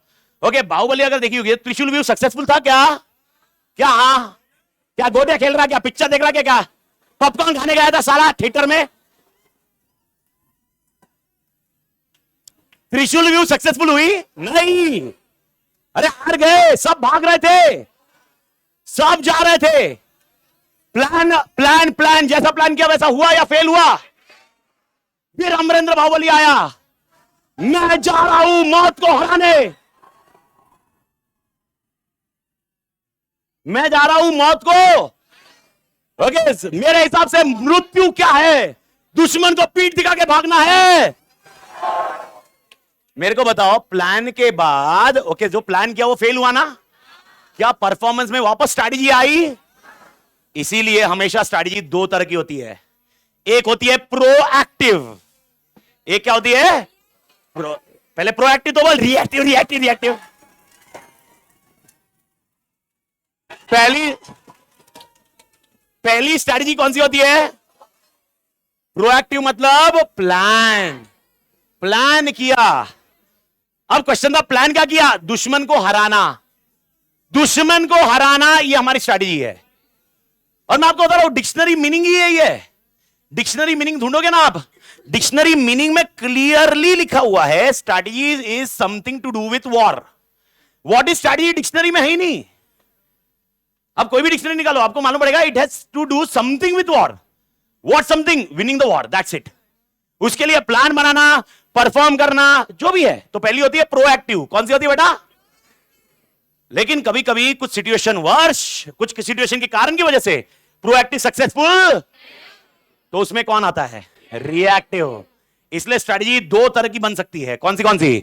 ओके बाहुबली अगर देखी होगी, त्रिशूल व्यू सक्सेसफुल था क्या? क्या हाँ? क्या गोटियां खेल रहा, क्या पिक्चर देख रहा, क्या पॉपकॉर्न खाने गया था साला थिएटर में? त्रिशूल व्यू सक्सेसफुल हुई नहीं। अरे हार गए, सब भाग रहे थे, सब जा रहे थे। प्लान प्लान प्लान जैसा प्लान किया वैसा हुआ या फेल हुआ? फिर अमरेंद्र बाहुबली आया, मैं जा रहा हूं मौत को हराने, मैं जा रहा हूं मौत को। ओके मेरे हिसाब से मृत्यु क्या है? दुश्मन को पीठ दिखा के भागना है। मेरे को बताओ प्लान के बाद, ओके जो प्लान किया वो फेल हुआ ना, क्या परफॉर्मेंस में वापस स्ट्रैटेजी आई? इसीलिए हमेशा स्ट्रैटेजी दो तरह की होती है, एक होती है प्रोएक्टिव, एक क्या होती है? पहले प्रोएक्टिव तो बोल, रिएक्टिव रिएक्टिव रिएक्टिव। पहली स्ट्रैटेजी कौन सी होती है? प्रोएक्टिव मतलब प्लान किया। अब क्वेश्चन था प्लान क्या किया? दुश्मन को हराना, दुश्मन को हराना, ये हमारी स्ट्रैटेजी है। और मैं आपको बता रहा हूं डिक्शनरी मीनिंग ही यही है। डिक्शनरी मीनिंग ढूंढोगे ना आप, डिक्शनरी मीनिंग में क्लियरली लिखा हुआ है strategy is something to do with war. What is strategy dictionary में है ही नहीं। अब कोई भी डिक्शनरी निकालो आपको मालूम पड़ेगा it has to do something with war. What something? Winning the war, that's it. उसके लिए प्लान बनाना, परफॉर्म करना, जो भी है। तो पहली होती है प्रोएक्टिव। कौन सी होती है बेटा? लेकिन कभी कभी कुछ सिचुएशन वर्ष, कुछ सिचुएशन के कारण की वजह से प्रोएक्टिव सक्सेसफुल, तो उसमें कौन आता है? रिएक्टिव। इसलिए स्ट्रैटेजी दो तरह की बन सकती है। कौन सी?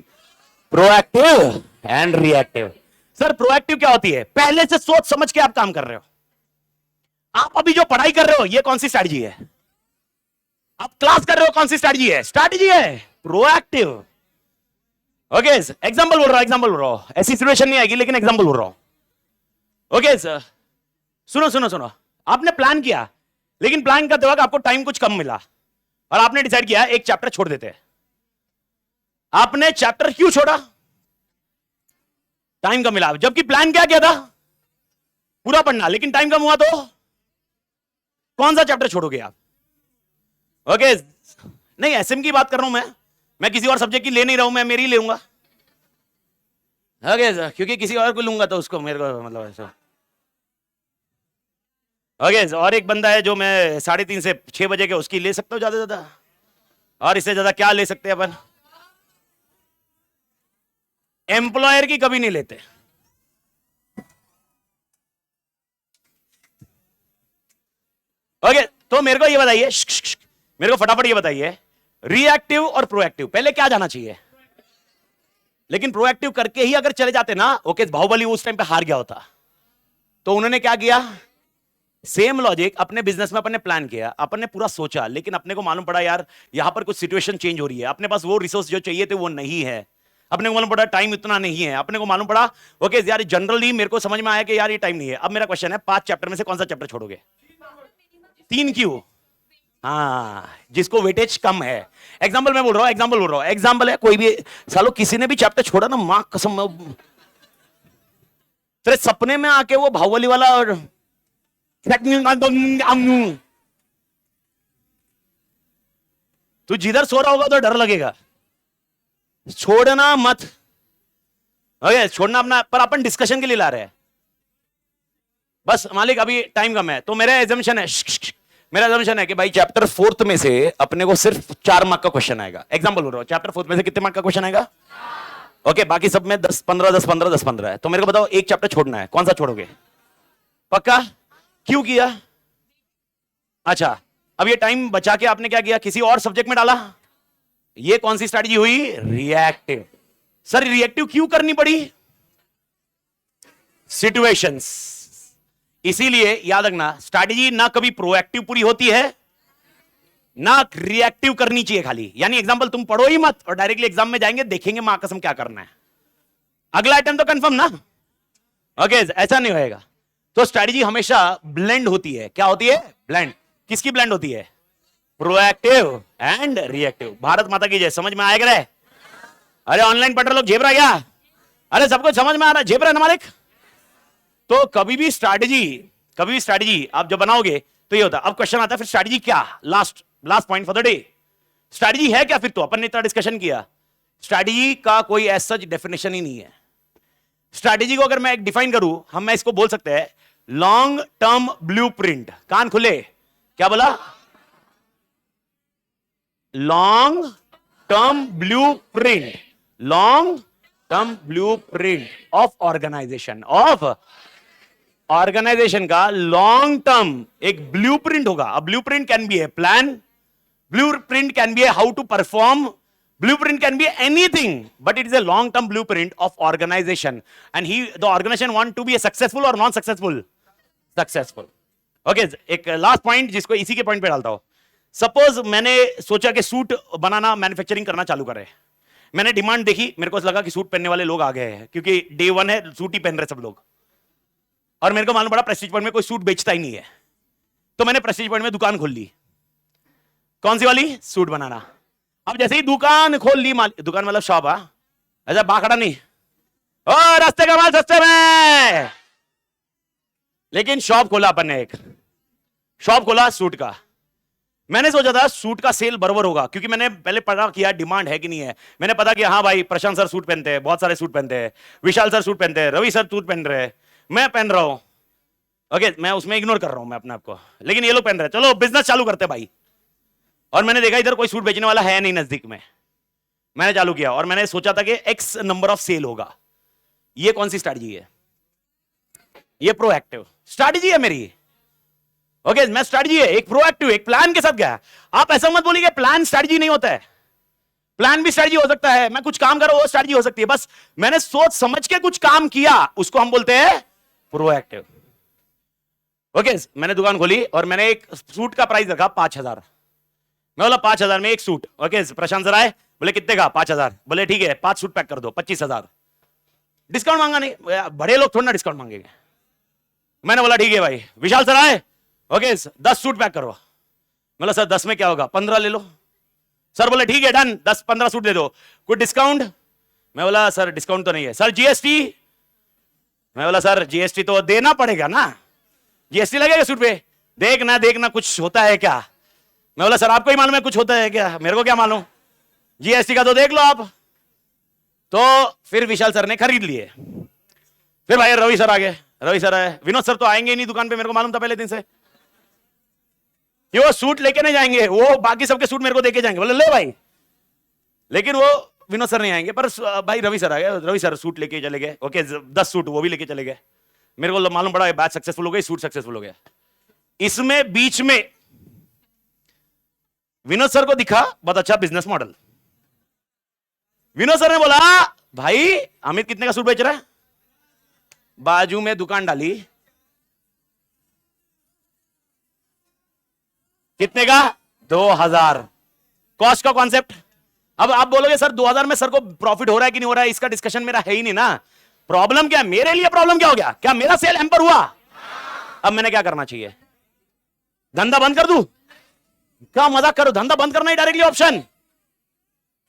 Proactive and reactive. Sir proactive क्या होती है? पहले से सोच समझ के आप काम कर रहे हो। आप अभी जो पढ़ाई कर रहे हो ये कौन सी स्ट्रैटेजी है? आप क्लास कर रहे हो, कौन सी स्ट्रैटेजी है? स्ट्रैटेजी है प्रोएक्टिव। ओके एग्जांपल बोल रहा हूं, ऐसी सिचुएशन नहीं आएगी लेकिन एग्जांपल बोल रहा हूं। ओके सर सुनो, आपने प्लान किया, लेकिन प्लान करते वक्त आपको टाइम कुछ कम मिला और आपने डिसाइड किया एक चैप्टर छोड़ देते हैं। आपने चैप्टर क्यों छोड़ा? टाइम कम मिला, जबकि प्लान क्या किया था? पूरा पढ़ना, लेकिन टाइम कम हुआ तो कौन सा चैप्टर छोड़ोगे आप? ओके नहीं एसएम की बात कर रहा हूं मैं किसी और सब्जेक्ट की ले नहीं रहा हूं, मैं मेरी लूंगा। ओके सर, क्योंकि किसी और को लूंगा तो उसको मेरे को मतलब ऐसा। ओके और एक बंदा है जो मैं 3:30 से 6 बजे के उसकी ले सकता हूं ज्यादा ज्यादा, और इससे ज्यादा क्या ले सकते हैं अपन? एम्प्लॉयर की कभी नहीं लेते। ओके तो मेरे को ये बताइए, मेरे को फटाफट ये बताइए, रिएक्टिव और प्रोएक्टिव पहले क्या जाना चाहिए? लेकिन प्रोएक्टिव करके ही अगर चले जाते ना, ओके बाहुबली उस टाइम पे हार गया होता। तो उन्होंने क्या किया? सेम लॉजिक, अपने बिजनेस में अपन ने प्लान किया, अपन ने पूरा सोचा, लेकिन अपने को मालूम पड़ा यार यहां पर कुछ सिचुएशन चेंज हो रही है, अपने पास वो रिसोर्स जो चाहिए थे वो नहीं है, अपने को मालूम पड़ा टाइम इतना नहीं है, अपने को मालूम पड़ा ओके यार जनरली मेरे को समझ में आया कि यार ये टाइम नहीं है। अब मेरा क्वेश्चन है 5 चैप्टर में से कौन सा चैप्टर छोड़ोगे? 3 क्यों? हाँ जिसको वेटेज कम है। एग्जाम्पल मैं बोल रहा हूं, एग्जाम्पल है कोई भी सालो किसी ने भी चैप्टर छोड़ा ना, मां कसम तेरे सपने में आके वो बाहुबली वाला और तू जिधर सो रहा होगा तो डर लगेगा। छोड़ना मत। ओके छोड़ना अपना, पर अपन डिस्कशन के लिए ला रहे हैं बस। मालिक अभी टाइम कम है, तो मेरा एजम्पशन है कि भाई चैप्टर 4th में से अपने को सिर्फ 4 मार्क का क्वेश्चन आएगा। एग्जांपल बोल रहा हूं, चैप्टर 4th में से कितने मार्क का क्वेश्चन आएगा? ओके बाकी सब में 10-15 10-15 10-15 है। तो मेरे को बताओ एक चैप्टर छोड़ना है, कौन सा छोड़ोगे? पक्का? क्यों किया? अच्छा अब ये टाइम बचा के आपने क्या किया? किसी और सब्जेक्ट में डाला। ये कौन सी स्ट्रैटेजी हुई? रिएक्टिव। सर रिएक्टिव क्यों करनी पड़ी? सिचुएशंस। इसीलिए याद रखना स्ट्रैटेजी ना कभी प्रोएक्टिव पूरी होती है ना रिएक्टिव करनी चाहिए खाली, यानी एग्जांपल तुम पढ़ो ही मत और डायरेक्टली एग्जाम में जाएंगे, देखेंगे मां कसम क्या करना है, अगला आइटम तो कंफर्म ना। ओके ऐसा नहीं होएगा। तो स्ट्रैटेजी हमेशा ब्लेंड होती है। क्या होती है? ब्लेंड। किसकी ब्लेंड होती है? Proactive and reactive. भारत माता की जय। समझ में आएगा? अरे ऑनलाइन पढ़ रहे लोग, झेप रहा क्या? अरे सबको समझ में आ रहा है? झेप रहा है ना मालिक? तो कभी भी स्ट्रैटेजी आप जब बनाओगे तो ये होता है। अब क्वेश्चन आता है फिर स्ट्रैटेजी क्या? Last point for the day, strategy है क्या? फिर तो अपन ने इतना डिस्कशन किया, स्ट्रैटेजी का कोई ऐसा डेफिनेशन ही नहीं है। स्ट्रैटेजी को अगर मैं एक डिफाइन करूं, मैं इसको बोल सकते हैं लॉन्ग टर्म ब्लूप्रिंट। कान खुले, क्या बोला? Long term blueprint, long term blueprint of organisation का लॉन्ग टर्म एक ब्लूप्रिंट होगा। A blueprint can be a plan, blueprint can be a how to perform, blueprint can be anything, but it is a long term blueprint of organization, and the organization want to be a successful or non successful? Successful. Okay, एक last point जिसको इसी के point पे डालता हूं। Suppose मैंने सोचा कि सूट बनाना, मैन्युफैक्चरिंग करना चालू करें। मैंने डिमांड देखी, मेरे को लगा कि सूट पहनने वाले लोग आ गए हैं, क्योंकि डे 1 है, सूट ही पहन रहे सब लोग, और मेरे को मालूम पड़ा प्रेस्टीज पॉइंट में कोई सूट बेचता ही नहीं है। तो मैंने प्रेस्टीज पॉइंट में दुकान खोल ली। कौन सी वाली? सूट बनाना। अब जैसे ही दुकान खोल ली, दुकान मतलब शॉप, ऐसा बाखड़ा नहीं, ओ रास्ते का माल सस्ते में। लेकिन शॉप खोला अपन ने, एक शॉप खोला सूट का। मैंने सोचा था सूट का सेल बराबर होगा, क्योंकि मैंने पहले पता किया डिमांड है कि नहीं है। मैंने पता किया, हाँ भाई प्रशांत सर सूट पहनते हैं, बहुत सारे सूट पहनते हैं, विशाल सर सूट पहनते हैं, रवि सर सूट पहन रहे हैं, मैं पहन रहा हूं। ओके, मैं उसमें इग्नोर कर रहा हूं मैं अपने आप को, लेकिन ये लोग पहन रहे हैं, चलो बिजनेस चालू करते भाई। और मैंने देखा इधर कोई सूट बेचने वाला है नहीं नजदीक में। मैंने चालू किया और मैंने सोचा था कि एक्स नंबर ऑफ सेल होगा। ये कौन सी स्ट्रैटेजी है? ये प्रोएक्टिव स्ट्रैटेजी है मेरी। ओके, मैं स्ट्रैटेजी है एक प्रोएक्टिव, एक प्लान के साथ गया। आप ऐसा मत बोलिए प्लान स्ट्रैटेजी नहीं होता है। प्लान भी स्ट्रैटेजी हो सकता है। मैं कुछ काम कर रहा हूं, वो स्ट्रैटेजी हो सकती है। बस मैंने सोच समझ के कुछ काम किया, उसको हम बोलते हैं प्रोएक्टिव। ओके, मैंने दुकान खोली और मैंने एक सूट का प्राइस रखा 5,000। मैं बोला 5,000 में एक सूट। ओके, प्रशांत सर आए, बोले कितने का? 5,000। बोले ठीक है 5 सूट पैक कर दो, 25,000। डिस्काउंट मांगा नहीं, बड़े लोग थोड़ा ना डिस्काउंट मांगेंगे। मैंने बोला ठीक है भाई। विशाल सर आए, ओके 10 सूट पैक करो। मैं बोला सर 10 में क्या होगा? 15 ले लो। सर बोले ठीक है डन, 10-15 सूट दे दो, कुछ डिस्काउंट? मैं बोला सर डिस्काउंट तो नहीं है। Sir GST? मैं बोला सर जीएसटी तो देना पड़ेगा ना, जीएसटी लगेगा सूट पे। देखना कुछ होता है क्या? मैं बोला सर आपको ही मालूम है कुछ होता है क्या, मेरे को क्या मालूम, जीएसटी का तो देख लो आप। तो फिर विशाल सर ने खरीद लिए। फिर भाई रवि सर आ गए, रवि सर आए, विनोद सर तो आएंगे ही नहीं दुकान पे, मेरे को मालूम था पहले दिन से कि वो सूट लेके नहीं जाएंगे, वो बाकी सबके सूट मेरे को देके जाएंगे। बोले ले भाई, लेकिन वो विनोद सर नहीं आएंगे, पर भाई रवि सर आ गए। रवि सर सूट लेके चले गए। ओके 10 सूट वो भी लेके चले गए। मेरे को मालूम पड़ा बैच सक्सेसफुल हो गई, सूट सक्सेसफुल हो गया। इसमें बीच में विनोद सर को दिखा बहुत अच्छा बिजनेस मॉडल। विनोद सर ने बोला भाई अमित कितने का सूट बेच रहा है? बाजू में दुकान डाली, कितने का? 2,000। कॉस्ट का कॉन्सेप्ट। अब आप बोलोगे सर 2,000 में सर को प्रॉफिट हो रहा है कि नहीं हो रहा है, इसका डिस्कशन मेरा है ही नहीं ना। प्रॉब्लम क्या है मेरे लिए? प्रॉब्लम क्या हो गया? क्या मेरा सेल हैम्पर हुआ? अब मैंने क्या करना चाहिए? धंधा बंद कर दूं? क्या मजाक करो, धंधा बंद करना ही डायरेक्टली ऑप्शन।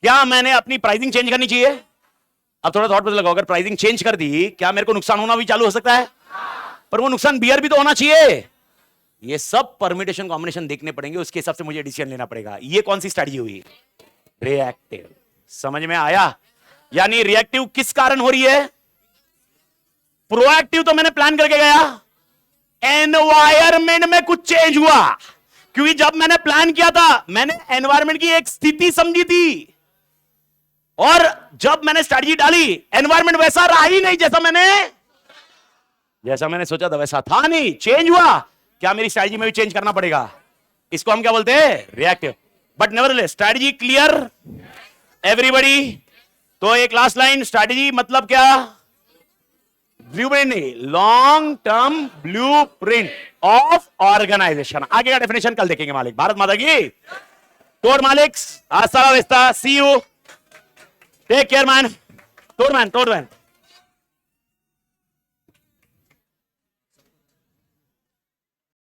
क्या मैंने अपनी प्राइसिंग चेंज करनी चाहिए? अब थोड़ा थॉट बदल लगाओ, अगर प्राइसिंग चेंज कर दी क्या मेरे को नुकसान होना भी चालू हो सकता है? पर वो नुकसान बियर भी तो होना चाहिए। ये सब परमिटेशन कॉम्बिनेशन देखने पड़ेंगे, उसके हिसाब से मुझे डिसीजन लेना पड़ेगा। ये कौन सी स्ट्रैटेजी हुई? रिएक्टिव। समझ में आया? यानी रिएक्टिव किस कारण हो रही है? प्रोएक्टिव तो मैंने प्लान करके गया, एनवायरमेंट में कुछ चेंज हुआ। क्योंकि जब मैंने प्लान किया था मैंने एनवायरमेंट की एक स्थिति समझी थी, और जब मैंने स्ट्रैटेजी डाली एनवायरमेंट वैसा रहा ही नहीं जैसा मैंने सोचा था, वैसा था नहीं, चेंज हुआ। क्या मेरी स्ट्रैटेजी में भी चेंज करना पड़ेगा? इसको हम क्या बोलते हैं? Reactive. But nevertheless strategy clear everybody. तो एक लास्ट लाइन, स्ट्रैटेजी मतलब क्या? ब्लूप्रिंट नहीं, long term blueprint of organisation. आगे का डेफिनेशन कल देखेंगे मालिक। भारत माता की तोड़ Malik's, hasta la vista, see you, take care man, तोड़ man,